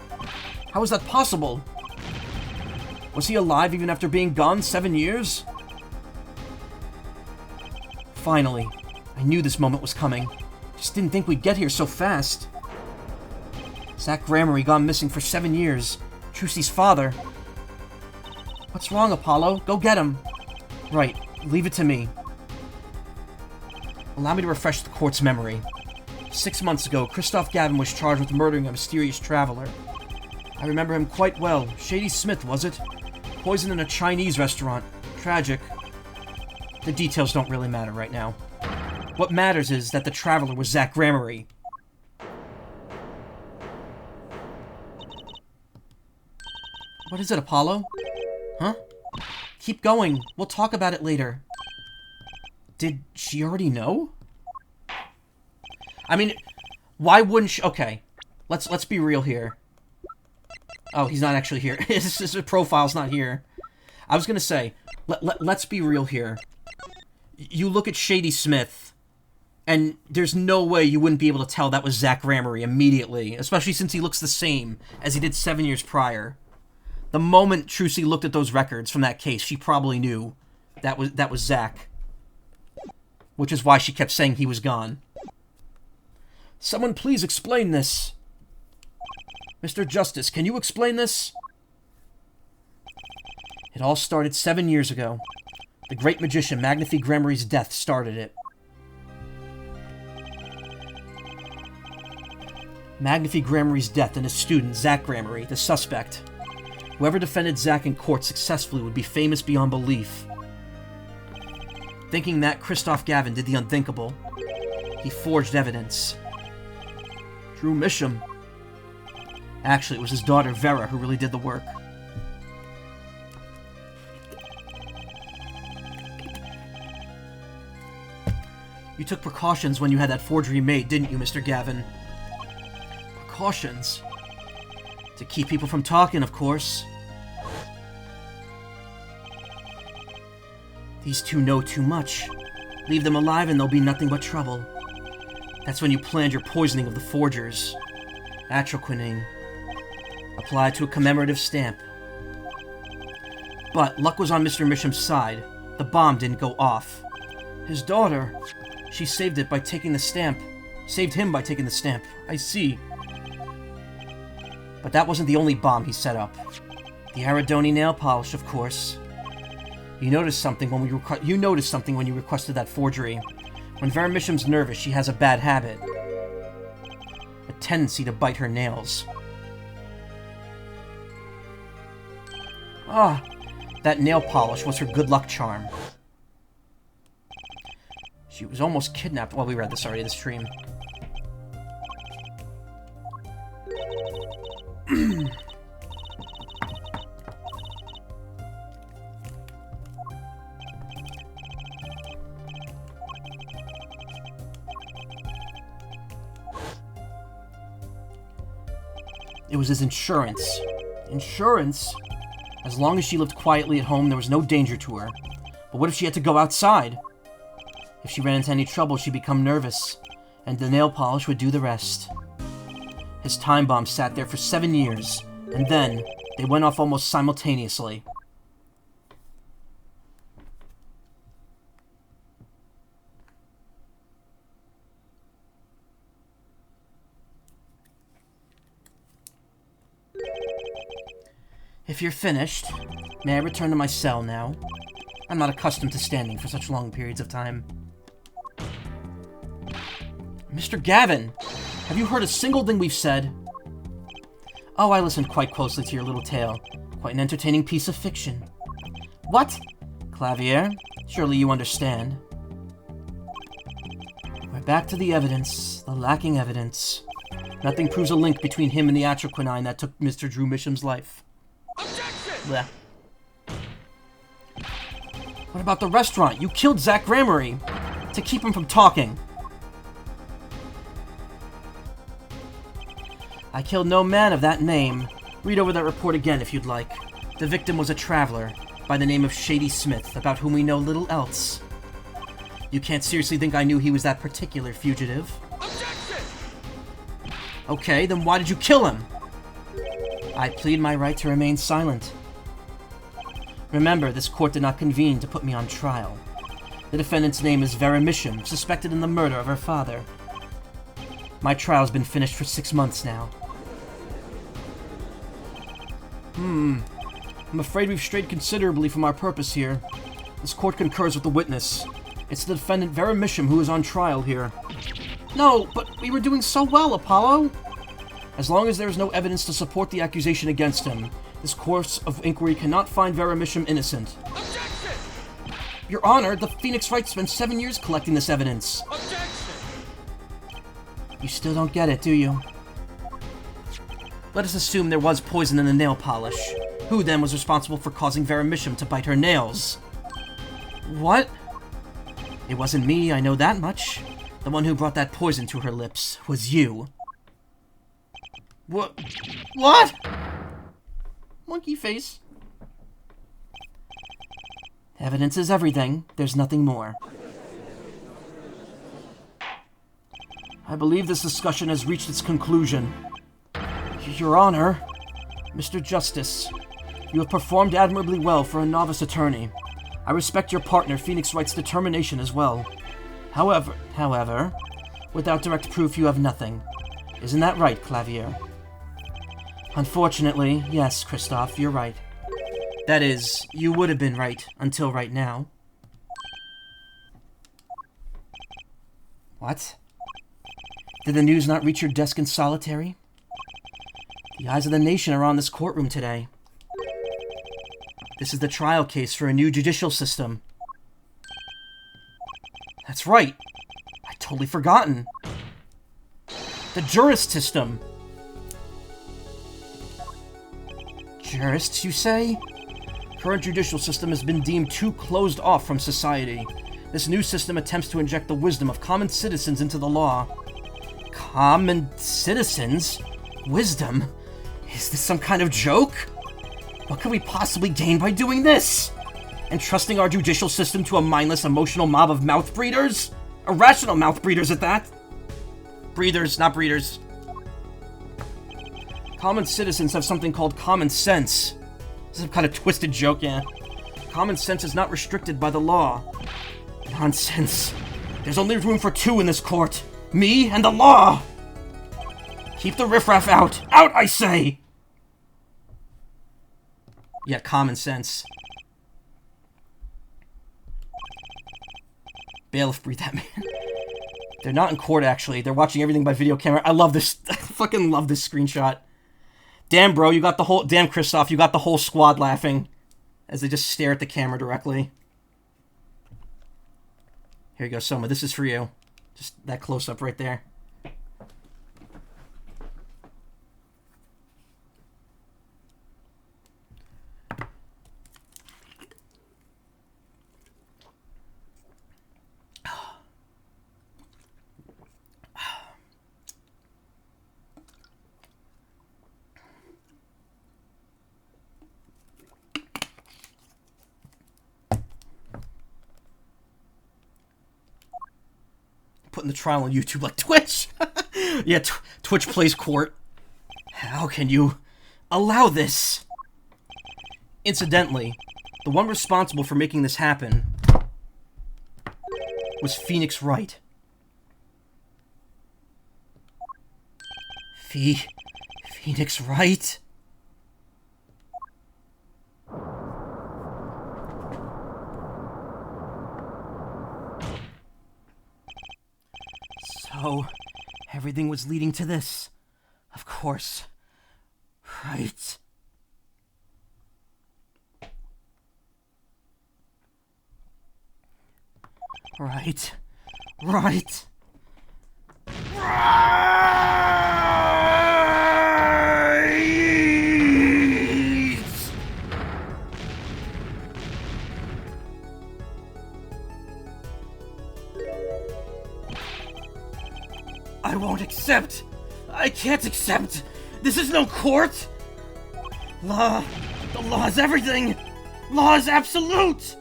How is that possible? Was he alive even after being gone 7 years? Finally. I knew this moment was coming. Just didn't think we'd get here so fast. Zack Gramery gone missing for 7 years. Trucy's father. What's wrong, Apollo? Go get him. Right. Leave it to me. Allow me to refresh the court's memory. 6 months ago, Christoph Gavin was charged with murdering a mysterious traveler. I remember him quite well. Shady Smith, was it? Poisoned in a Chinese restaurant. Tragic. The details don't really matter right now. What matters is that the traveler was Zack Gramery. What is it, Apollo? Huh? Keep going. We'll talk about it later. Did she already know? I mean, why wouldn't she? Okay, let's be real here. Oh, he's not actually here. His profile's not here. I was gonna say, let's be real here. You look at Shady Smith, and there's no way you wouldn't be able to tell that was Zack Gramery immediately, especially since he looks the same as he did 7 years prior. The moment Trucy looked at those records from that case, she probably knew that was Zack. Which is why she kept saying he was gone. Someone please explain this. Mr. Justice, can you explain this? It all started 7 years ago. The great magician Magnify Gramery's death started it. Magnify Gramery's death and his student, Zack Gramery, the suspect. Whoever defended Zack in court successfully would be famous beyond belief. Thinking that, Christoph Gavin did the unthinkable. He forged evidence. Drew Misham. Actually, it was his daughter, Vera, who really did the work. You took precautions when you had that forgery made, didn't you, Mr. Gavin? Precautions? To keep people from talking, of course. These two know too much. Leave them alive and there'll be nothing but trouble. That's when you planned your poisoning of the forgers. Atroquinine. Applied to a commemorative stamp. But luck was on Mr. Misham's side. The bomb didn't go off. His daughter. She saved it by taking the stamp. Saved him by taking the stamp. I see. But that wasn't the only bomb he set up. The Aridoni nail polish, of course. You noticed something when you requested that forgery. When Vera Misham's nervous, she has a bad habit. A tendency to bite her nails. Ah, that nail polish was her good luck charm. She was almost kidnapped. Well, we read this already in the stream. It was his insurance. Insurance? As long as she lived quietly at home, there was no danger to her. But what if she had to go outside? If she ran into any trouble, she'd become nervous, and the nail polish would do the rest. His time bomb sat there for 7 years, and then they went off almost simultaneously. If you're finished, may I return to my cell now? I'm not accustomed to standing for such long periods of time. Mr. Gavin, have you heard a single thing we've said? Oh, I listened quite closely to your little tale. Quite an entertaining piece of fiction. What? Clavier, surely you understand. We're back to the evidence, the lacking evidence. Nothing proves a link between him and the atroquinine that took Mr. Drew Misham's life. Objection! Blech. What about the restaurant? You killed Zach Gramery to keep him from talking. I killed no man of that name. Read over that report again if you'd like. The victim was a traveler by the name of Shady Smith, about whom we know little else. You can't seriously think I knew he was that particular fugitive? Objection! Okay, then why did you kill him? I plead my right to remain silent. Remember, this court did not convene to put me on trial. The defendant's name is Vera Misham, suspected in the murder of her father. My trial's been finished for 6 months now. I'm afraid we've strayed considerably from our purpose here. This court concurs with the witness. It's the defendant Vera Misham who is on trial here. No, but we were doing so well, Apollo! As long as there is no evidence to support the accusation against him, this course of inquiry cannot find Vera Misham innocent. Objection! Your Honor, the Phoenix Wright spent 7 years collecting this evidence. Objection! You still don't get it, do you? Let us assume there was poison in the nail polish. Who then was responsible for causing Vera Misham to bite her nails? What? It wasn't me, I know that much. The one who brought that poison to her lips was you. What? What? Monkey face. Evidence is everything. There's nothing more. I believe this discussion has reached its conclusion. Your Honor, Mr. Justice, you have performed admirably well for a novice attorney. I respect your partner, Phoenix Wright's determination as well. However, without direct proof you have nothing. Isn't that right, Clavier? Unfortunately, yes, Kristoff, you're right. That is, you would have been right until right now. What? Did the news not reach your desk in solitary? The eyes of the nation are on this courtroom today. This is the trial case for a new judicial system. That's right. I'd totally forgotten. The jurist system. Jurists, you say? Current judicial system has been deemed too closed off from society. This new system attempts to inject the wisdom of common citizens into the law. Common citizens? Wisdom? Is this some kind of joke? What could we possibly gain by doing this? Entrusting our judicial system to a mindless, emotional mob of mouth breeders? Irrational mouth breeders at that. Breathers, not breeders. Common citizens have something called common sense. This is a kind of twisted joke, yeah. Common sense is not restricted by the law. Nonsense. There's only room for two in this court. Me and the law! Keep the riffraff out! Out, I say! Yeah, common sense. Bailiff, breathe that man. They're not in court, actually. They're watching everything by video camera. I love this. I fucking love this screenshot. Damn, bro, you got the whole... Damn, Kristoff, you got the whole squad laughing as they just stare at the camera directly. Here you go, Soma. This is for you. Just that close-up right there. Putting the trial on YouTube like Twitch. Yeah, Twitch plays court. How can you allow this? Incidentally, the one responsible for making this happen was Phoenix Wright. Phoenix Wright? So, everything was leading to this. Of course. Right. Right. Right. I won't accept! I can't accept! This is no court! Law! The law is everything! Law is absolute!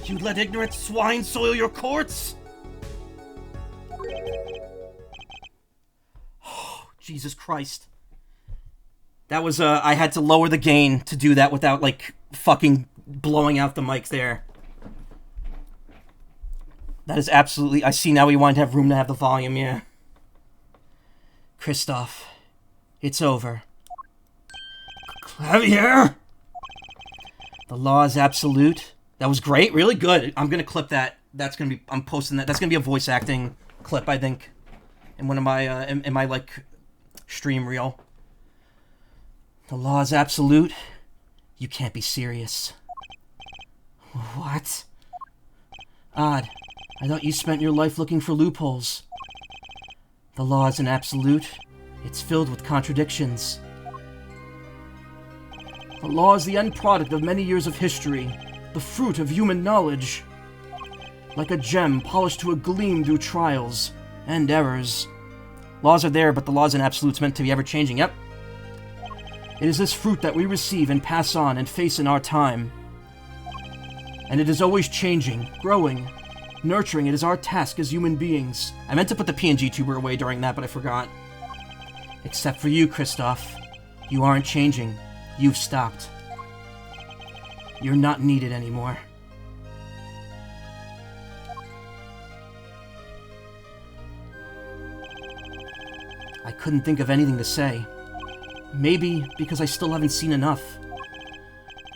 You let ignorant swine soil your courts? Oh, Jesus Christ. That was, I had to lower the gain to do that without, like, fucking blowing out the mic there. That is absolutely... I see now we want to have room to have the volume, yeah. Kristoff, it's over. Clavier! The law is absolute. That was great, really good. I'm gonna clip that. That's gonna be... I'm posting that. That's gonna be a voice acting clip, I think. In one of my, in my, like, stream reel. The law is absolute. You can't be serious. What? Odd. I thought you spent your life looking for loopholes. The law is an absolute. It's filled with contradictions. The law is the end product of many years of history, the fruit of human knowledge. Like a gem polished to a gleam through trials and errors. Laws are there, but the law is an absolute meant to be ever-changing. Yep. It is this fruit that we receive and pass on and face in our time. And it is always changing, growing, nurturing. It is our task as human beings. I meant to put the PNG tuber away during that, but I forgot. Except for you, Kristoff. You aren't changing. You've stopped. You're not needed anymore. I couldn't think of anything to say. Maybe because I still haven't seen enough.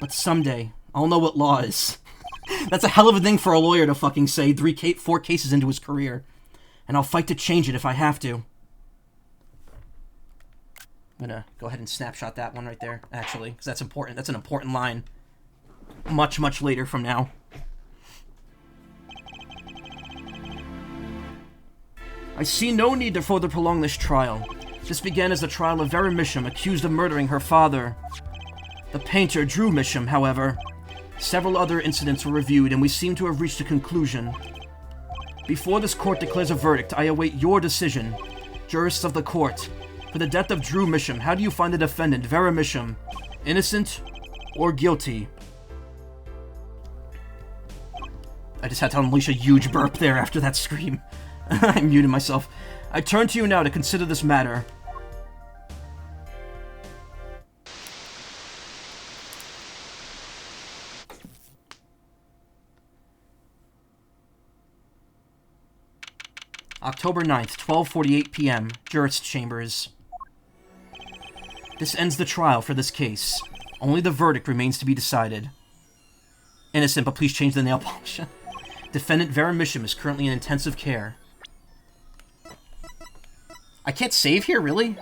But someday, I'll know what law is. That's a hell of a thing for a lawyer to fucking say 4 cases into his career. And I'll fight to change it if I have to. I'm gonna go ahead and snapshot that one right there, actually, because that's important. That's an important line. Much, much later from now. I see no need to further prolong this trial. This began as the trial of Vera Misham, accused of murdering her father. The painter Drew Misham, however. Several other incidents were reviewed, and we seem to have reached a conclusion. Before this court declares a verdict, I await your decision, jurists of the court. For the death of Drew Misham, how do you find the defendant, Vera Misham, innocent or guilty? I just had to unleash a huge burp there after that scream. I muted myself. I turn to you now to consider this matter. October 9th, 12:48 p.m., Jurist Chambers. This ends the trial for this case. Only the verdict remains to be decided. Innocent, but please change the nail polish. Defendant Vera Misham is currently in intensive care. I can't save here, really?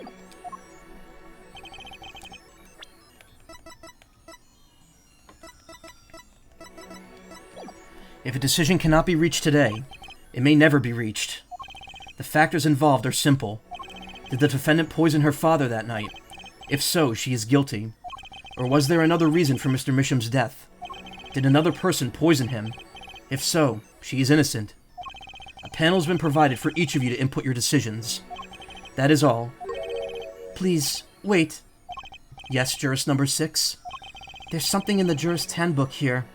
If a decision cannot be reached today, it may never be reached. The factors involved are simple. Did the defendant poison her father that night? If so, she is guilty. Or was there another reason for Mr. Misham's death? Did another person poison him? If so, she is innocent. A panel has been provided for each of you to input your decisions. That is all. Please, wait. Yes, Jurist number 6? There's something in the Jurist Handbook here.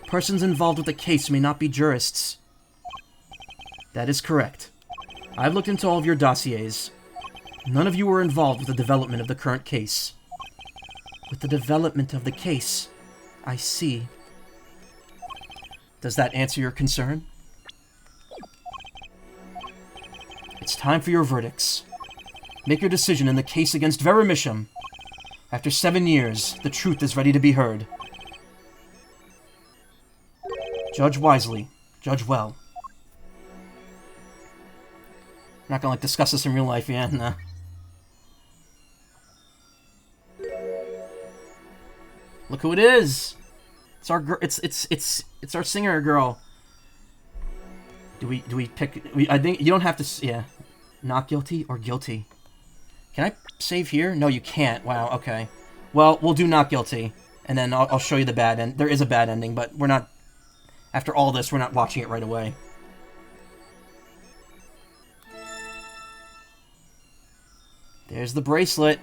Persons involved with the case may not be jurists. That is correct. I've looked into all of your dossiers. None of you were involved with the development of the current case. With the development of the case, I see. Does that answer your concern? It's time for your verdicts. Make your decision in the case against Vera Misham. After 7 years, the truth is ready to be heard. Judge wisely. Judge well. Not gonna, discuss this in real life, yeah? Nah. Look who it is! It's our it's our singer girl. Do we pick? I think you don't have to. Yeah, not guilty or guilty. Can I save here? No, you can't. Wow. Okay. Well, we'll do not guilty, and then I'll show you the bad end. There is a bad ending, but we're not. After all this, we're not watching it right away. There's the bracelet.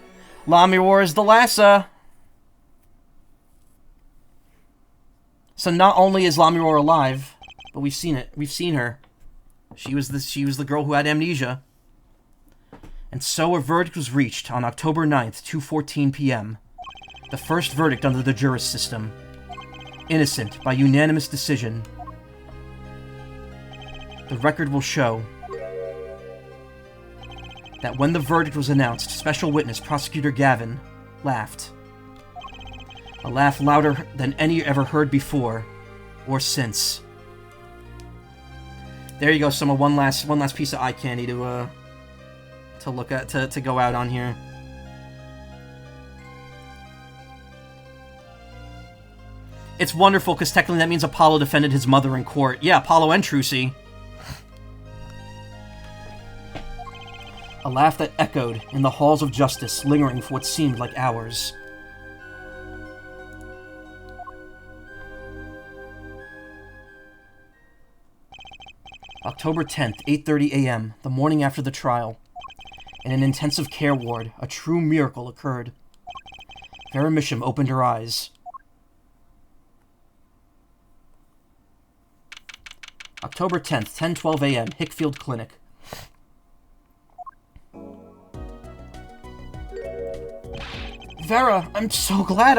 Lammermoor is the Lassa. So not only is Lammermoor alive, but we've seen it. We've seen her. She was the girl who had amnesia. And so a verdict was reached on October 9th, 2:14 p.m. The first verdict under the jurist system. Innocent by unanimous decision. The record will show that when the verdict was announced, Special Witness Prosecutor Gavin laughed. A laugh louder than any ever heard before or since. There you go, Summer. One last piece of eye candy to look at, to go out on here. It's wonderful because technically that means Apollo defended his mother in court. Yeah, Apollo and Trucy. A laugh that echoed in the halls of justice, lingering for what seemed like hours. October 10th, 8:30 a.m., the morning after the trial. In an intensive care ward, a true miracle occurred. Vera Misham opened her eyes. October 10th, 10:12 a.m., Hickfield Clinic. Vera, I'm so glad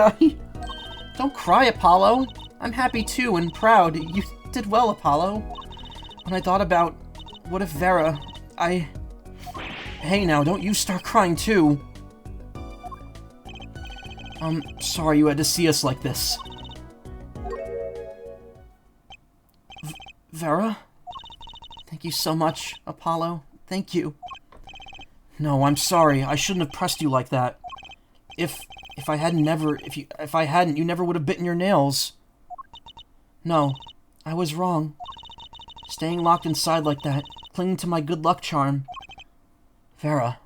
Don't cry, Apollo. I'm happy too and proud. You did well, Apollo. When I thought about, what if Vera, Hey now, don't you start crying too. I'm sorry you had to see us like this. Vera? Thank you so much, Apollo. Thank you. No, I'm sorry. I shouldn't have pressed you like that. If I hadn't, you never would have bitten your nails. No, I was wrong. Staying locked inside like that, clinging to my good luck charm. Vera,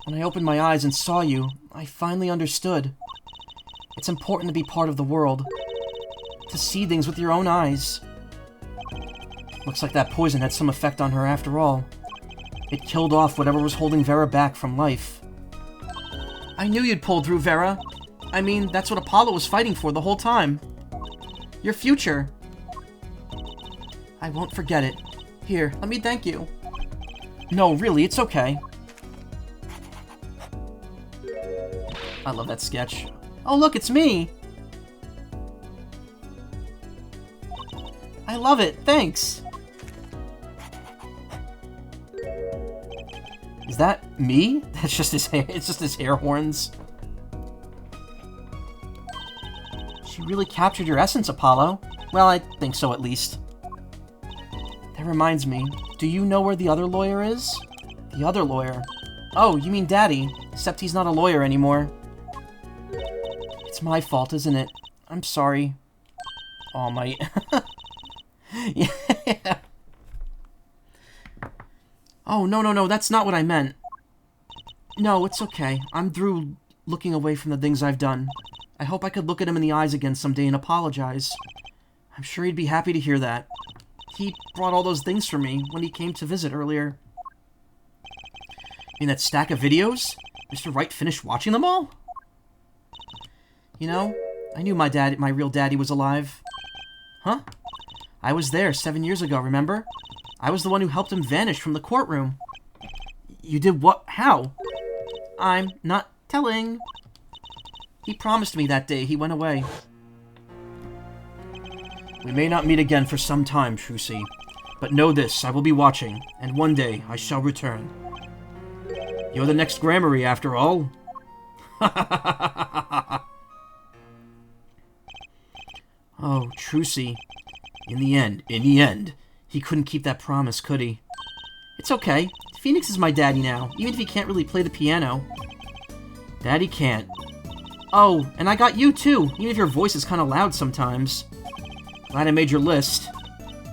when I opened my eyes and saw you, I finally understood. It's important to be part of the world. To see things with your own eyes. Looks like that poison had some effect on her after all. It killed off whatever was holding Vera back from life. I knew you'd pull through, Vera. I mean, that's what Apollo was fighting for the whole time. Your future. I won't forget it. Here, let me thank you. No, really, it's okay. I love that sketch. Oh, look, it's me! I love it, thanks! Is that me? That's just his hair. It's just his hair horns. She really captured your essence, Apollo. Well, I think so, at least. That reminds me, do you know where the other lawyer is? The other lawyer? Oh, you mean Daddy, except he's not a lawyer anymore. It's my fault, isn't it? I'm sorry. All Might. Yeah. Oh, no, that's not what I meant. No, it's okay. I'm through looking away from the things I've done. I hope I could look at him in the eyes again someday and apologize. I'm sure he'd be happy to hear that. He brought all those things for me when he came to visit earlier. You mean that stack of videos? Mr. Wright finished watching them all? You know, I knew my real daddy was alive. Huh? I was there 7 years ago, remember? I was the one who helped him vanish from the courtroom. You did what? How? I'm not telling. He promised me that day he went away. We may not meet again for some time, Trucy. But know this, I will be watching, and one day I shall return. You're the next Gramarye, after all. Oh, Trucy. In the end, he couldn't keep that promise, could he? It's okay. Phoenix is my daddy now, even if he can't really play the piano. Daddy can't. Oh, and I got you too, even if your voice is kind of loud sometimes. Glad I made your list.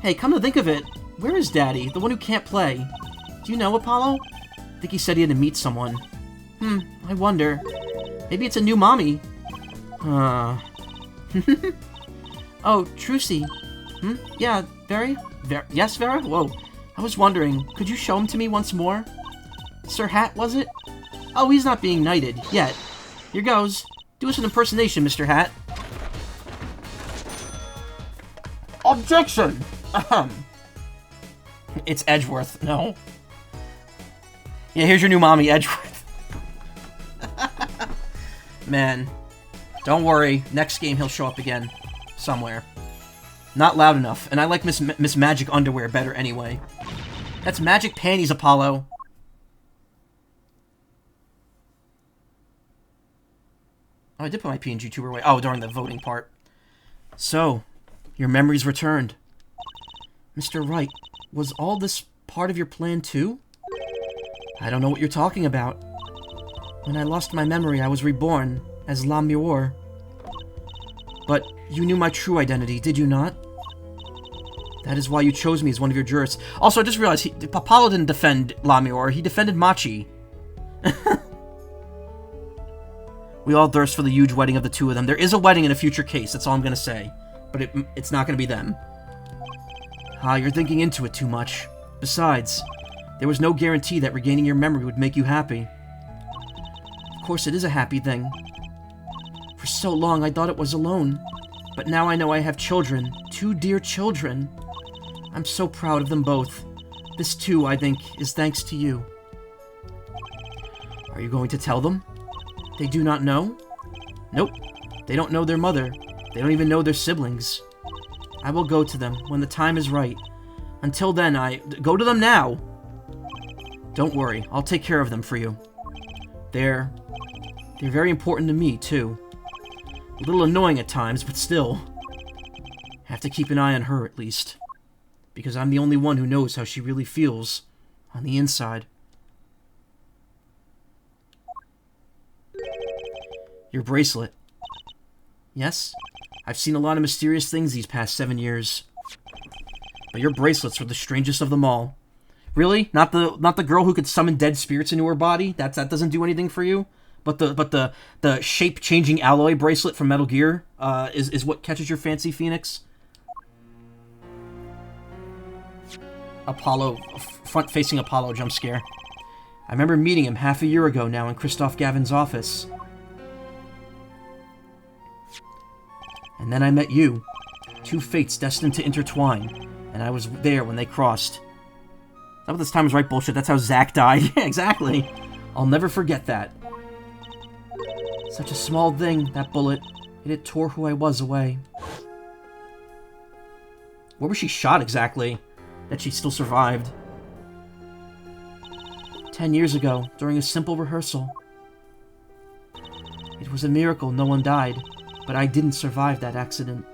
Hey, come to think of it, where is Daddy, the one who can't play? Do you know, Apollo? I think he said he had to meet someone. I wonder. Maybe it's a new mommy. Oh, Trucy. Yeah, yes, Vera? Whoa. I was wondering, could you show him to me once more? Sir Hat, was it? Oh, he's not being knighted, yet. Here goes. Do us an impersonation, Mr. Hat. Objection! Ahem. It's Edgeworth, no. Yeah, here's your new mommy, Edgeworth. Man. Don't worry, next game he'll show up again. Somewhere. Not loud enough, and I like Miss Magic Underwear better anyway. That's Magic Panties, Apollo. Oh, I did put my PNG tuber away. Oh, during the voting part. So, your memories returned. Mr. Wright, was all this part of your plan too? I don't know what you're talking about. When I lost my memory, I was reborn as La Miroir. But you knew my true identity, did you not? That is why you chose me as one of your jurists. Also, I just realized Apollo didn't defend La Miroir, he defended Machi. We all thirst for the huge wedding of the two of them. There is a wedding in a future case, that's all I'm gonna say. But it's not gonna be them. Ah, you're thinking into it too much. Besides, there was no guarantee that regaining your memory would make you happy. Of course, it is a happy thing. For so long, I thought it was alone. But now I know I have children. 2 dear children. I'm so proud of them both. This, too, I think, is thanks to you. Are you going to tell them? They do not know? Nope. They don't know their mother. They don't even know their siblings. I will go to them when the time is right. Until then, go to them now! Don't worry, I'll take care of them for you. They're very important to me, too. A little annoying at times, but still. Have to keep an eye on her, at least. Because I'm the only one who knows how she really feels on the inside. Your bracelet. Yes? I've seen a lot of mysterious things these past 7 years. But your bracelets are the strangest of them all. Really? Not the girl who could summon dead spirits into her body? That doesn't do anything for you? But the shape-changing alloy bracelet from Metal Gear is what catches your fancy, Phoenix? Apollo, front-facing Apollo jump scare. I remember meeting him half a year ago now in Christoph Gavin's office. And then I met you. 2 fates destined to intertwine. And I was there when they crossed. Not this time was right bullshit. That's how Zack died. Yeah, exactly. I'll never forget that. Such a small thing, that bullet. It tore who I was away. Where was she shot exactly? That she still survived. 10 years ago, during a simple rehearsal. It was a miracle no one died, but I didn't survive that accident.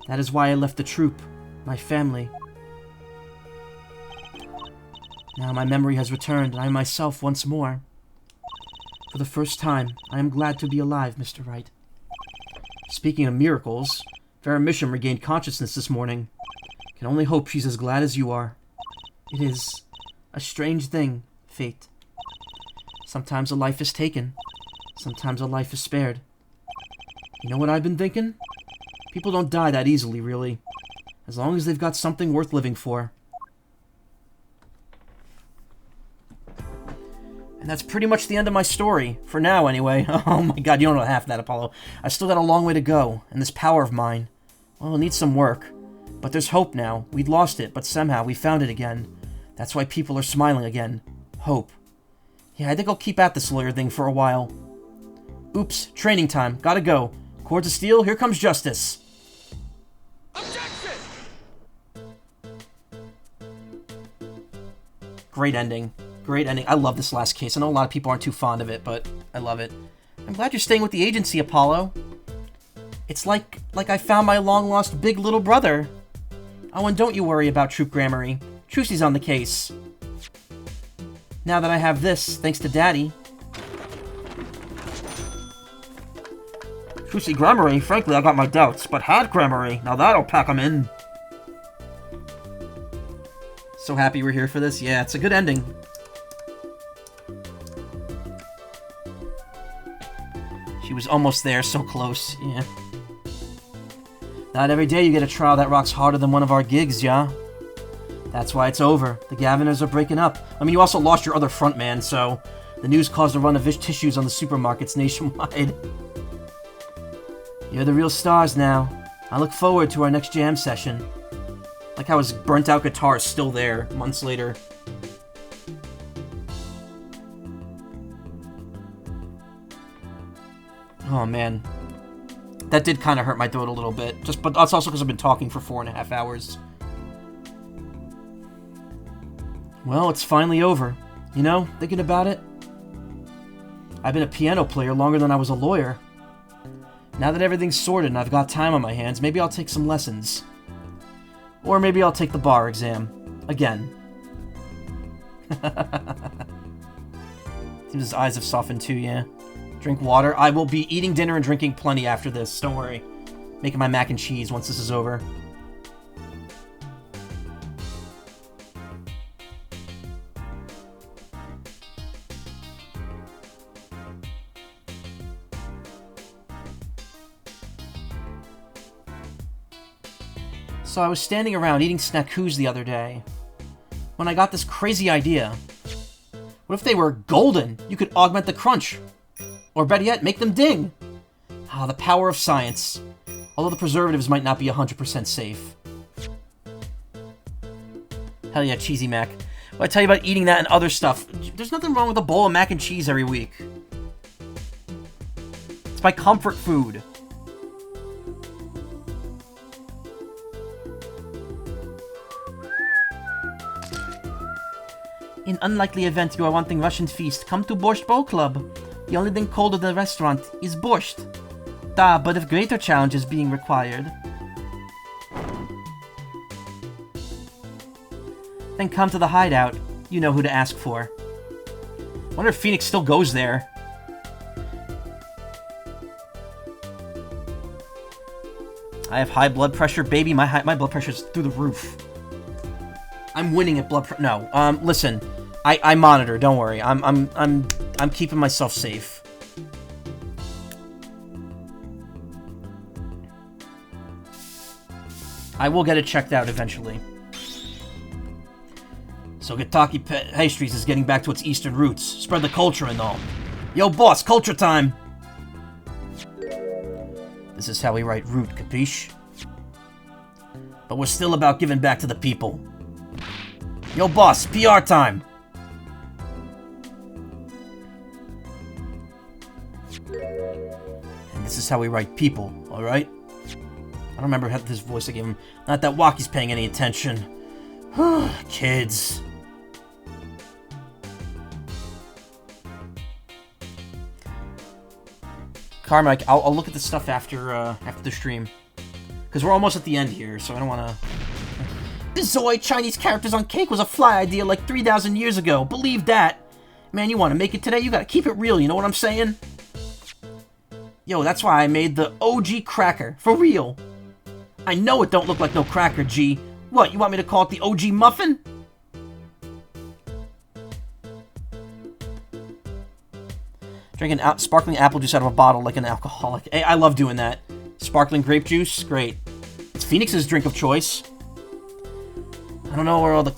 That is why I left the troupe, my family. Now my memory has returned, and I am myself once more. For the first time, I am glad to be alive, Mr. Wright. Speaking of miracles, Vera Misham regained consciousness this morning. Can only hope she's as glad as you are. It is a strange thing, fate. Sometimes a life is taken. Sometimes a life is spared. You know what I've been thinking? People don't die that easily, really. As long as they've got something worth living for. And that's pretty much the end of my story. For now, anyway. Oh my god, you don't know half that, Apollo. I still got a long way to go. And this power of mine, well, it needs some work. But there's hope now. We'd lost it, but somehow we found it again. That's why people are smiling again. Hope. Yeah, I think I'll keep at this lawyer thing for a while. Oops, training time. Gotta go. Chords of Steel, here comes justice. Objection! Great ending. Great ending. I love this last case. I know a lot of people aren't too fond of it, but I love it. I'm glad you're staying with the agency, Apollo. It's like I found my long-lost big little brother. Oh, and don't you worry about Troop Grammary. Trucy's on the case. Now that I have this, thanks to Daddy. Trucy Grammary? Frankly, I got my doubts, but had Grammary. Now that'll pack 'em in. So happy we're here for this. Yeah, it's a good ending. She was almost there, so close, yeah. Not every day you get a trial that rocks harder than one of our gigs, yeah? That's why it's over. The Gaviners are breaking up. I mean, you also lost your other frontman, so the news caused a run of tissues on the supermarkets nationwide. You're the real stars now. I look forward to our next jam session. Like how his burnt-out guitar is still there, months later. Oh, man. That did kind of hurt my throat a little bit. But that's also because I've been talking for 4.5 hours. Well, it's finally over. You know, thinking about it, I've been a piano player longer than I was a lawyer. Now that everything's sorted and I've got time on my hands, maybe I'll take some lessons. Or maybe I'll take the bar exam. Again. Seems his eyes have softened too, yeah. Drink water. I will be eating dinner and drinking plenty after this, don't worry. Making my mac and cheese once this is over. So I was standing around eating snackoos the other day, when I got this crazy idea. What if they were golden? You could augment the crunch. Or better yet, make them ding. Ah, the power of science. Although the preservatives might not be 100% safe. Hell yeah, cheesy mac. Well, I tell you about eating that and other stuff. There's nothing wrong with a bowl of mac and cheese every week. It's my comfort food. In unlikely event you are wanting Russian feast, come to Borscht Bowl Club. The only thing cold at the restaurant is borscht. Da, but if greater challenge is being required, then come to the hideout. You know who to ask for. Wonder if Phoenix still goes there. I have high blood pressure, baby. My blood pressure's through the roof. I'm winning at blood pressure. No, listen. I monitor. Don't worry. I'm keeping myself safe. I will get it checked out eventually. So Gataki Pastries is getting back to its eastern roots. Spread the culture and all. Yo, boss, culture time! This is how we write root, capiche? but we're still about giving back to the people. Yo, boss, PR time! And this is how we write people, alright? I don't remember this voice I gave him. Not that Waki's paying any attention. Kids. Carmike, I'll look at the stuff after the stream. Because we're almost at the end here, so I don't want to... The Zoid Chinese characters on cake was a fly idea like 3,000 years ago. Believe that. Man, you want to make it today, you gotta keep it real, you know what I'm saying? Yo, that's why I made the OG cracker. For real. I know it don't look like no cracker, G. What, you want me to call it the OG muffin? Drinking sparkling apple juice out of a bottle like an alcoholic. Hey, I love doing that. Sparkling grape juice, great. It's Phoenix's drink of choice. I don't know where all the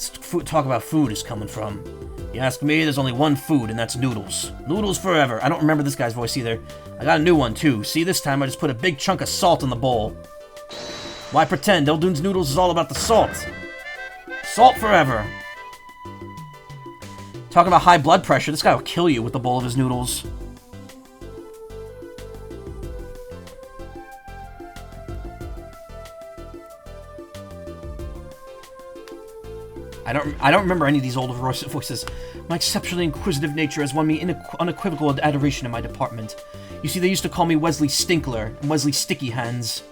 talk about food is coming from. You ask me, there's only one food, and that's noodles. Noodles forever. I don't remember this guy's voice either. I got a new one, too. See, this time I just put a big chunk of salt in the bowl. Why pretend? Eldoon's noodles is all about the salt. Salt forever. Talking about high blood pressure, this guy will kill you with the bowl of his noodles. I don't remember any of these older voices. My exceptionally inquisitive nature has won me unequivocal adoration in my department. You see, they used to call me Wesley Stinkler and Wesley Sticky Hands.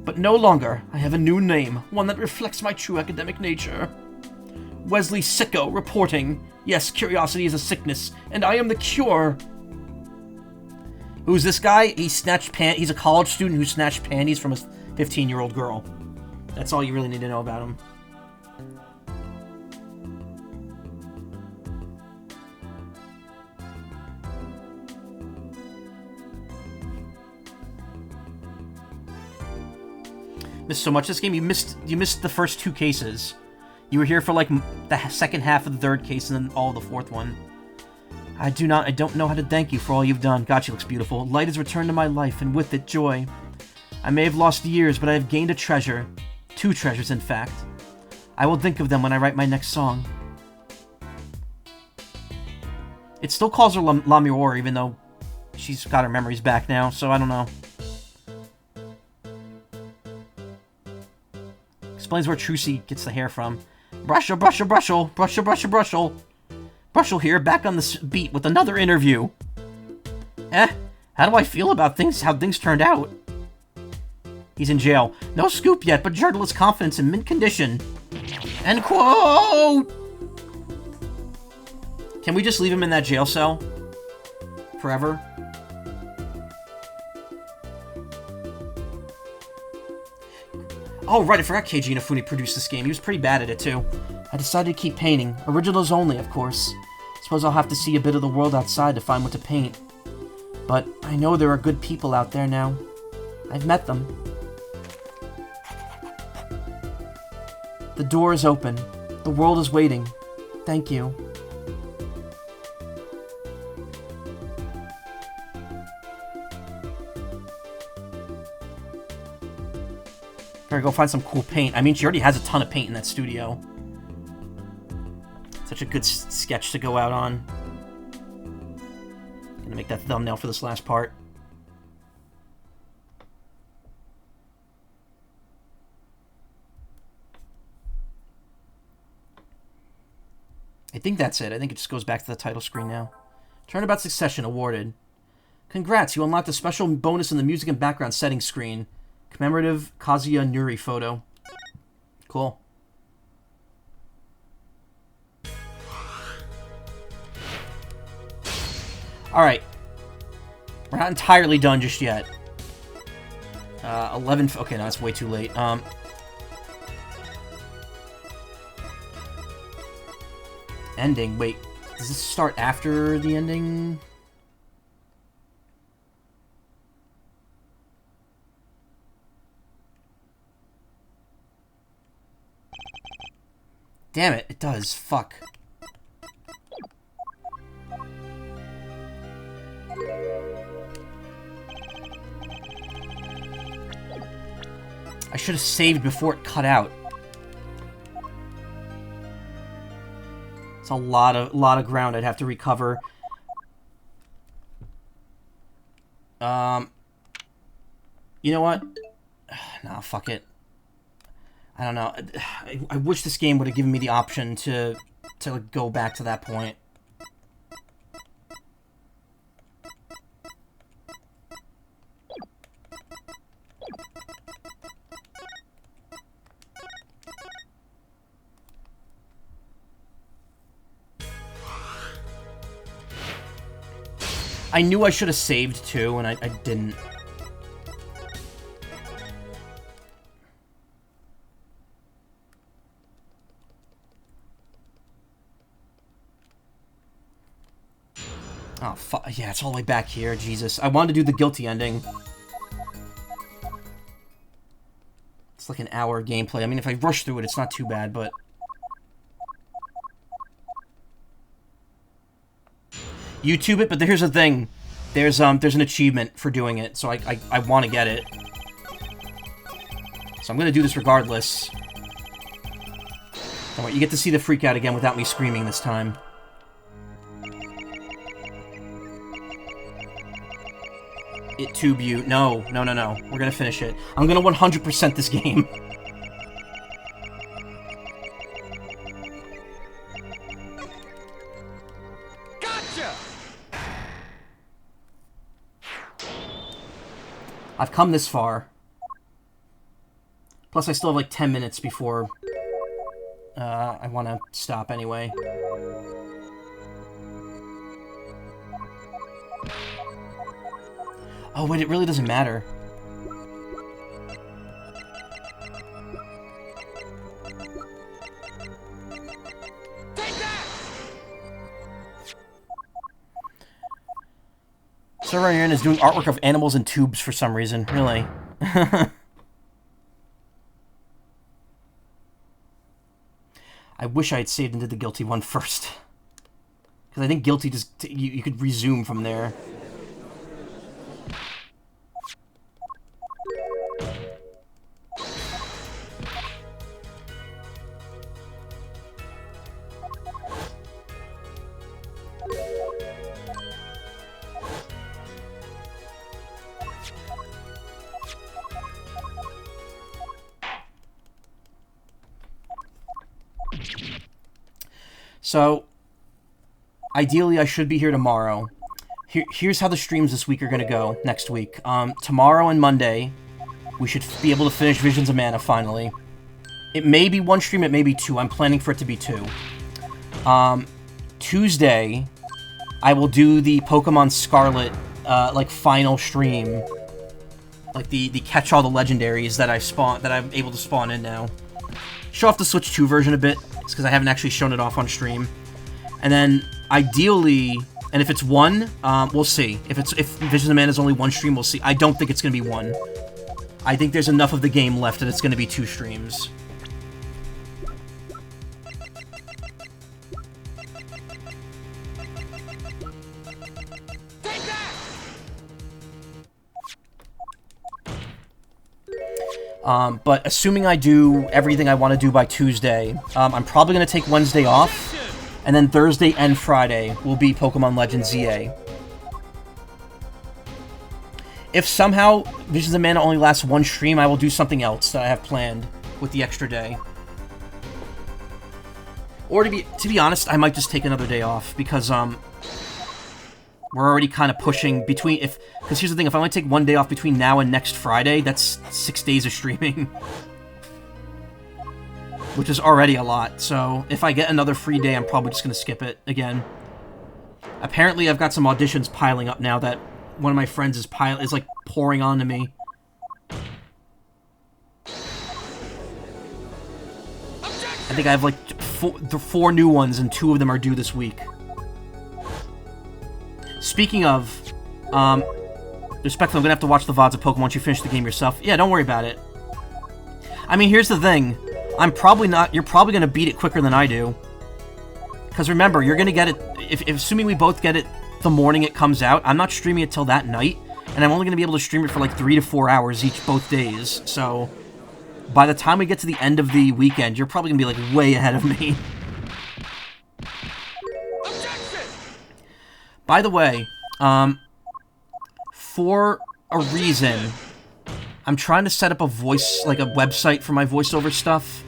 But no longer. I have a new name, one that reflects my true academic nature. Wesley Sicko reporting. Yes, curiosity is a sickness, and I am the cure. Who's this guy? He's a college student who snatched panties from a 15-year-old girl. That's all you really need to know about him. Missed so much this game. You missed the first two cases. You were here for like the second half of the third case and then all of the fourth one. I don't know how to thank you for all you've done. God, she looks beautiful. Light has returned to my life, and with it, joy. I may have lost years, but I have gained a treasure. 2 treasures, in fact. I will think of them when I write my next song. It still calls her La Miroir, even though she's got her memories back now, so I don't know. Explains where Trucy gets the hair from. Brushel, brushel, brushel, brushel, brushel, brushel. Brushel here, back on the beat with another interview. How do I feel about how things turned out? He's in jail. No scoop yet, but journalist confidence in mint condition. End quote! Can we just leave him in that jail cell? Forever? Oh, right, I forgot Keiji Inafune produced this game. He was pretty bad at it, too. I decided to keep painting. Originals only, of course. Suppose I'll have to see a bit of the world outside to find what to paint. But I know there are good people out there now. I've met them. The door is open. The world is waiting. Thank you. Better go find some cool paint. I mean, she already has a ton of paint in that studio. Such a good sketch to go out on. Gonna make that thumbnail for this last part. I think that's it. I think it just goes back to the title screen now. Turnabout Succession awarded. Congrats, you unlocked a special bonus in the music and background settings screen. Commemorative Kazuya Nuri photo. Cool. Alright. We're not entirely done just yet. 11... Okay, no, that's way too late. Ending. Wait, does this start after the ending? Damn it, it does. Fuck. I should have saved before it cut out. It's a lot of ground I'd have to recover. You know what? Nah, fuck it. I don't know. I wish this game would have given me the option to go back to that point. I knew I should have saved too, and I didn't. Oh, fuck. Yeah, it's all the way back here. Jesus. I wanted to do the guilty ending. It's like an hour of gameplay. I mean, if I rush through it, it's not too bad, but... YouTube it, but here's the thing. There's an achievement for doing it, so I want to get it. So I'm gonna do this regardless. Don't worry, you get to see the freak out again without me screaming this time. It tube you. No. We're gonna finish it. I'm gonna 100% this game. I've come this far. Plus, I still have like 10 minutes before I want to stop anyway. Oh, wait, it really doesn't matter. Server you're in is doing artwork of animals in tubes for some reason. Really? I wish I had saved and did the guilty one first. Because I think guilty just... You could resume from there. So, ideally, I should be here tomorrow. Here's how the streams this week are going to go, next week. Tomorrow and Monday, we should be able to finish Visions of Mana, finally. It may be one stream, it may be two. I'm planning for it to be two. Tuesday, I will do the Pokemon Scarlet, like, final stream. Like, the catch all the legendaries that I'm able to spawn in now. Show off the Switch 2 version a bit. It's because I haven't actually shown it off on stream. And then, ideally, and if it's one, we'll see. If Visions of Mana is only one stream, we'll see. I don't think it's going to be one. I think there's enough of the game left that it's going to be two streams. But assuming I do everything I want to do by Tuesday, I'm probably going to take Wednesday off, and then Thursday and Friday will be Pokemon Legends ZA. If somehow Visions of Mana only lasts one stream, I will do something else that I have planned with the extra day. Or to be honest, I might just take another day off, because, we're already kind of pushing between, because here's the thing, if I only take one day off between now and next Friday, that's 6 days of streaming. Which is already a lot, so if I get another free day, I'm probably just going to skip it again. Apparently, I've got some auditions piling up now that one of my friends is like pouring onto me. I think I have like four new ones, and 2 of them are due this week. Speaking of, respectfully, I'm gonna have to watch the VODs of Pokemon once you finish the game yourself. Yeah, don't worry about it. I mean, here's the thing. You're probably gonna beat it quicker than I do. Because remember, you're gonna get it, assuming we both get it the morning it comes out, I'm not streaming it till that night, and I'm only gonna be able to stream it for like 3 to 4 hours both days, so... by the time we get to the end of the weekend, you're probably going to be, like, way ahead of me. Objection! By the way, for a reason, I'm trying to set up a website for my voiceover stuff.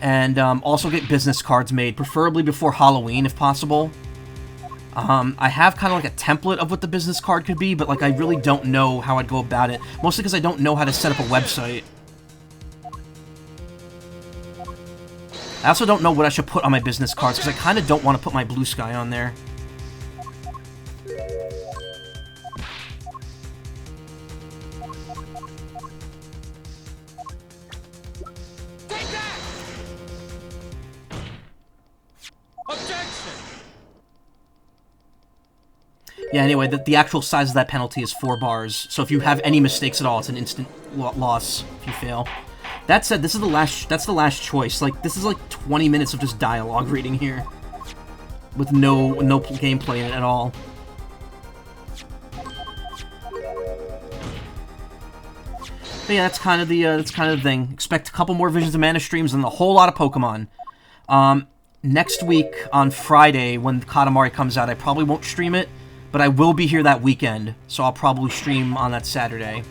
And also get business cards made, preferably before Halloween, if possible. I have kind of like a template of what the business card could be, but like I really don't know how I'd go about it. Mostly because I don't know how to set up a website. I also don't know what I should put on my business cards, because I kind of don't want to put my blue sky on there. Take that! Objection! Yeah, anyway, the actual size of that penalty is 4 bars, so if you have any mistakes at all, it's an instant loss if you fail. That said, this is that's the last choice. Like, this is like 20 minutes of just dialogue reading here. With no gameplay in it at all. But yeah, that's kind of the thing. Expect a couple more Visions of Mana streams and a whole lot of Pokemon. Next week on Friday, when Katamari comes out, I probably won't stream it, but I will be here that weekend, so I'll probably stream on that Saturday.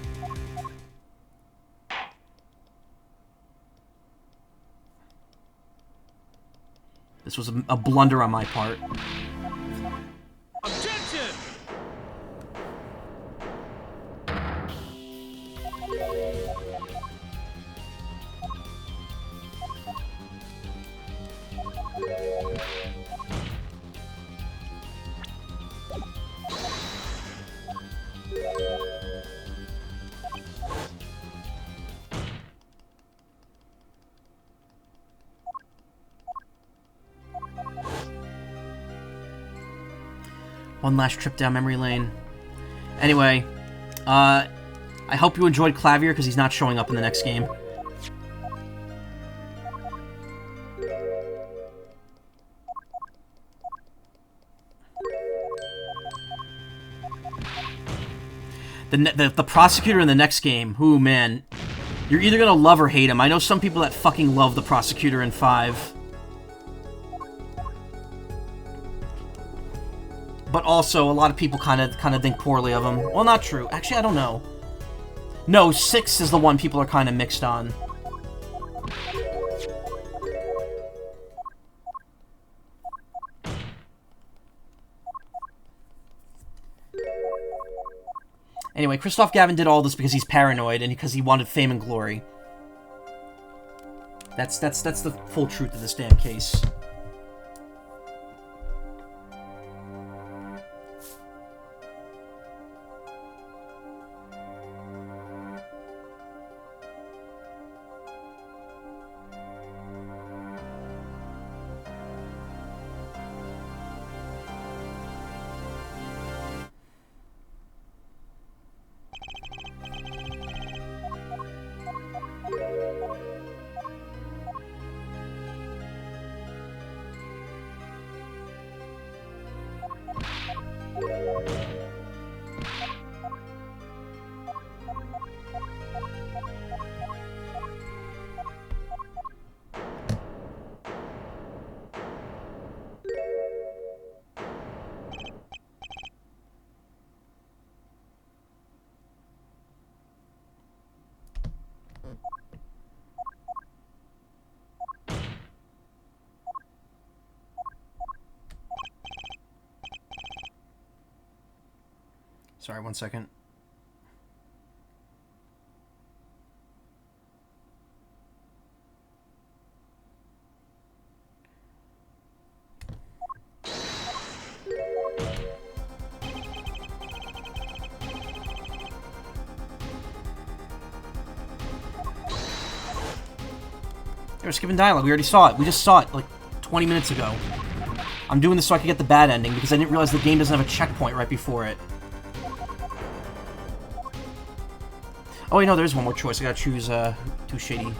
This was a blunder on my part. Objection! One last trip down memory lane. Anyway, I hope you enjoyed Clavier, because he's not showing up in the next game. The prosecutor in the next game, ooh man, you're either gonna love or hate him. I know some people that fucking love the prosecutor in 5. But also, a lot of people kind of think poorly of him. Well, not true. Actually, I don't know. No, 6 is the one people are kind of mixed on. Anyway, Christoph Gavin did all this because he's paranoid and because he wanted fame and glory. That's the full truth of this damn case. Sorry, 1 second. We're skipping dialogue. We already saw it. We just saw it like 20 minutes ago. I'm doing this so I can get the bad ending because I didn't realize the game doesn't have a checkpoint right before it. Oh wait, no, there's one more choice. I gotta choose, too shady.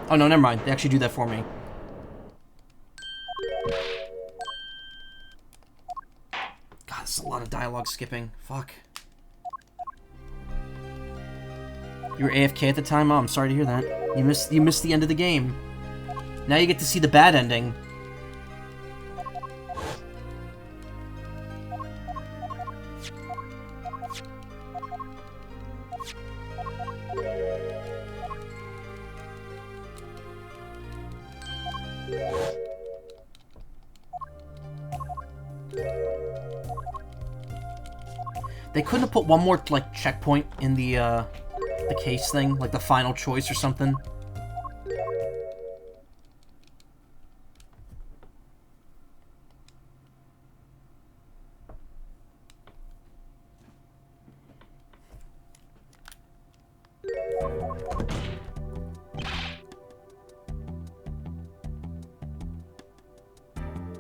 Oh no, never mind. They actually do that for me. God, this is a lot of dialogue skipping. Fuck. You were AFK at the time? Oh, I'm sorry to hear that. You missed the end of the game. Now you get to see the bad ending. They couldn't have put one more, like, checkpoint in the case thing? Like the final choice or something?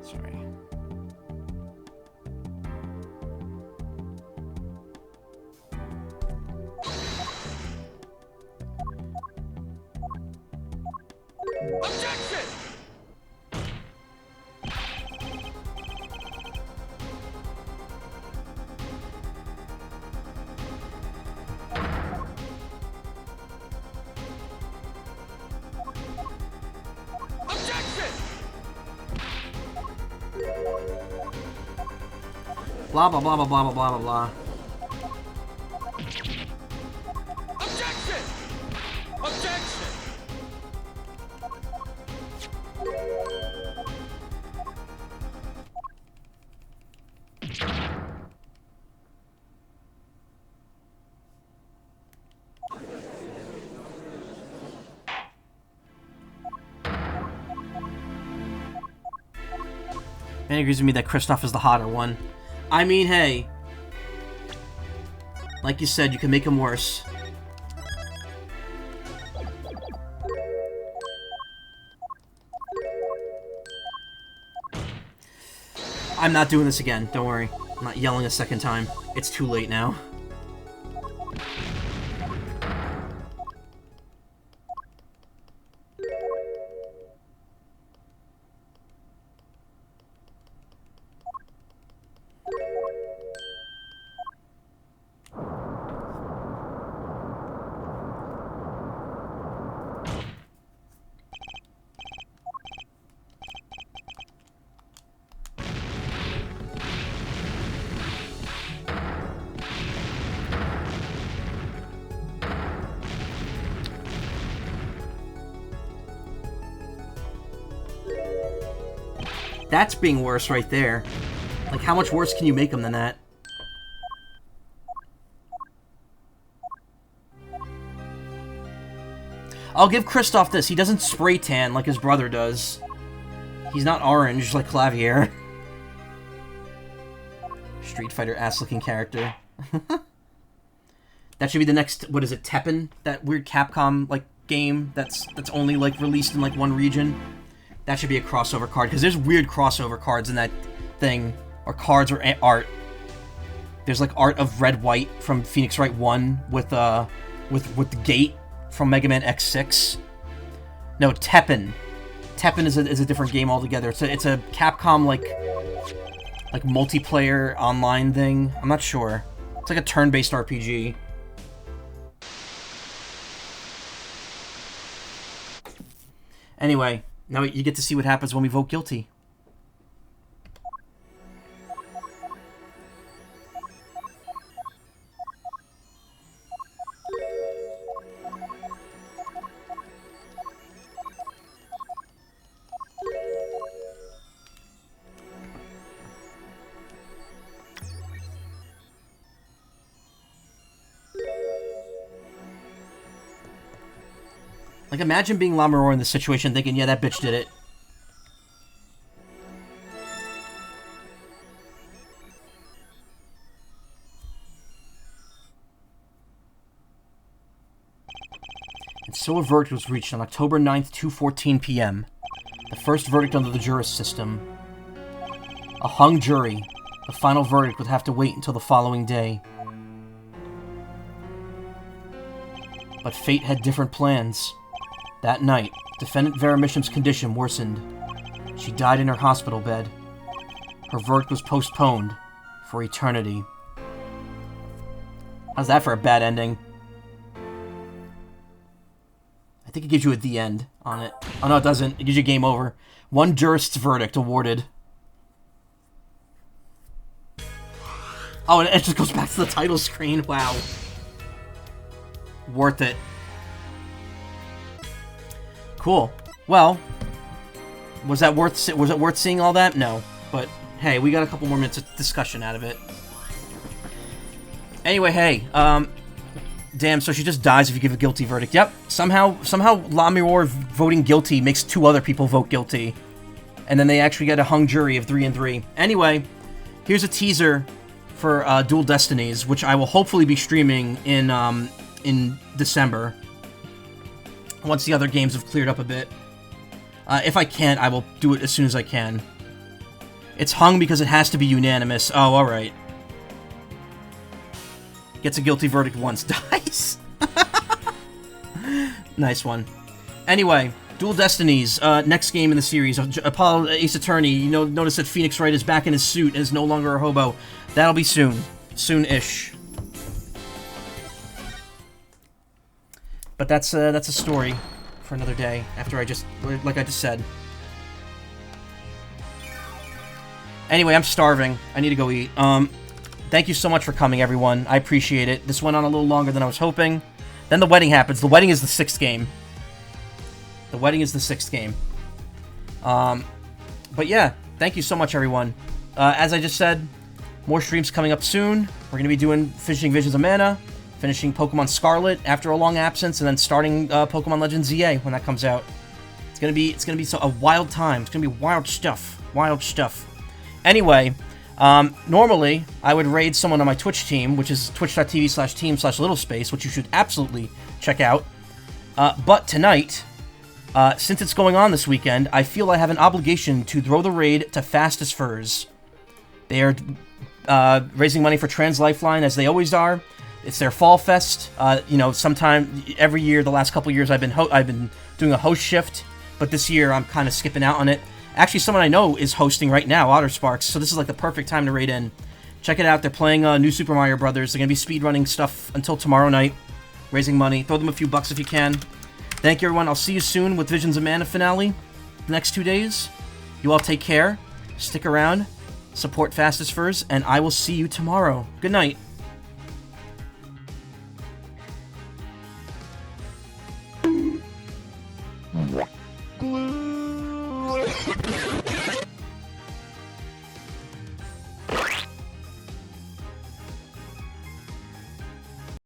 Sorry. Objection! Objection! Blah, blah, blah, blah, blah, blah, blah, blah. Objection! Objection! Ben agrees with me that Kristoff is the hotter one. I mean, hey. Like you said, you can make him worse. I'm not doing this again, don't worry. I'm not yelling a second time. It's too late now. That's being worse right there. Like, how much worse can you make him than that? I'll give Kristoff this. He doesn't spray tan like his brother does. He's not orange like Clavier. Street Fighter ass-looking character. That should be the next, what is it, Teppen? That weird Capcom, like, game that's only, like, released in, like, one region. That should be a crossover card, because there's weird crossover cards in that thing. Or cards or art. There's, like, art of Red White from Phoenix Wright 1 with the Gate from Mega Man X6. No, Teppen. Teppen is a different game altogether. It's a Capcom, like multiplayer online thing. I'm not sure. It's like a turn-based RPG. Anyway, now you get to see what happens when we vote guilty. Like, imagine being Lamaror in this situation thinking, yeah, that bitch did it. And so a verdict was reached on October 9th, 2:14 p.m. The first verdict under the juris system. A hung jury. The final verdict would have to wait until the following day. But fate had different plans. That night, defendant Vera Misham's condition worsened. She died in her hospital bed. Her verdict was postponed for eternity. How's that for a bad ending? I think it gives you at the end on it. Oh, no, it doesn't. It gives you game over. One jurist's verdict awarded. Oh, and it just goes back to the title screen. Wow. Worth it. Cool. Well, was it worth seeing all that? No. But hey, we got a couple more minutes of discussion out of it. Anyway, hey, damn, so she just dies if you give a guilty verdict. Yep. Somehow Lammermoor voting guilty makes 2 other people vote guilty. And then they actually get a hung jury of 3 and 3. Anyway, here's a teaser for Dual Destinies, which I will hopefully be streaming in December. Once the other games have cleared up a bit. If I can't, I will do it as soon as I can. It's hung because it has to be unanimous. Oh, alright. Gets a guilty verdict once, dies. Nice one. Anyway, Dual Destinies, next game in the series. Apollo Ace Attorney, you know, notice that Phoenix Wright is back in his suit and is no longer a hobo. That'll be soon. Soon-ish. But that's a story for another day, after like I just said. Anyway, I'm starving. I need to go eat. Thank you so much for coming, everyone. I appreciate it. This went on a little longer than I was hoping. Then the wedding happens. The wedding is the 6th game. The wedding is the 6th game. But yeah, thank you so much, everyone. As I just said, more streams coming up soon. We're going to be finishing Visions of Mana, finishing Pokemon Scarlet after a long absence, and then starting Pokemon Legends ZA when that comes out. It's gonna be a wild time. It's gonna be wild stuff. Wild stuff. Anyway, normally I would raid someone on my Twitch team, which is twitch.tv/team/littlespace, which you should absolutely check out. But tonight, since it's going on this weekend, I feel I have an obligation to throw the raid to Fastest Furs. They are raising money for Trans Lifeline, as they always are. It's their Fall Fest. You know, sometime every year, the last couple years, I've been doing a host shift, but this year I'm kind of skipping out on it. Actually, someone I know is hosting right now, OtterSparks, so this is like the perfect time to raid in. Check it out. They're playing New Super Mario Brothers. They're gonna be speedrunning stuff until tomorrow night, raising money. Throw them a few bucks if you can. Thank you, everyone. I'll see you soon with Visions of Mana finale the next 2 days. You all take care. Stick around. Support Fastest Furs, and I will see you tomorrow. Good night. Glue.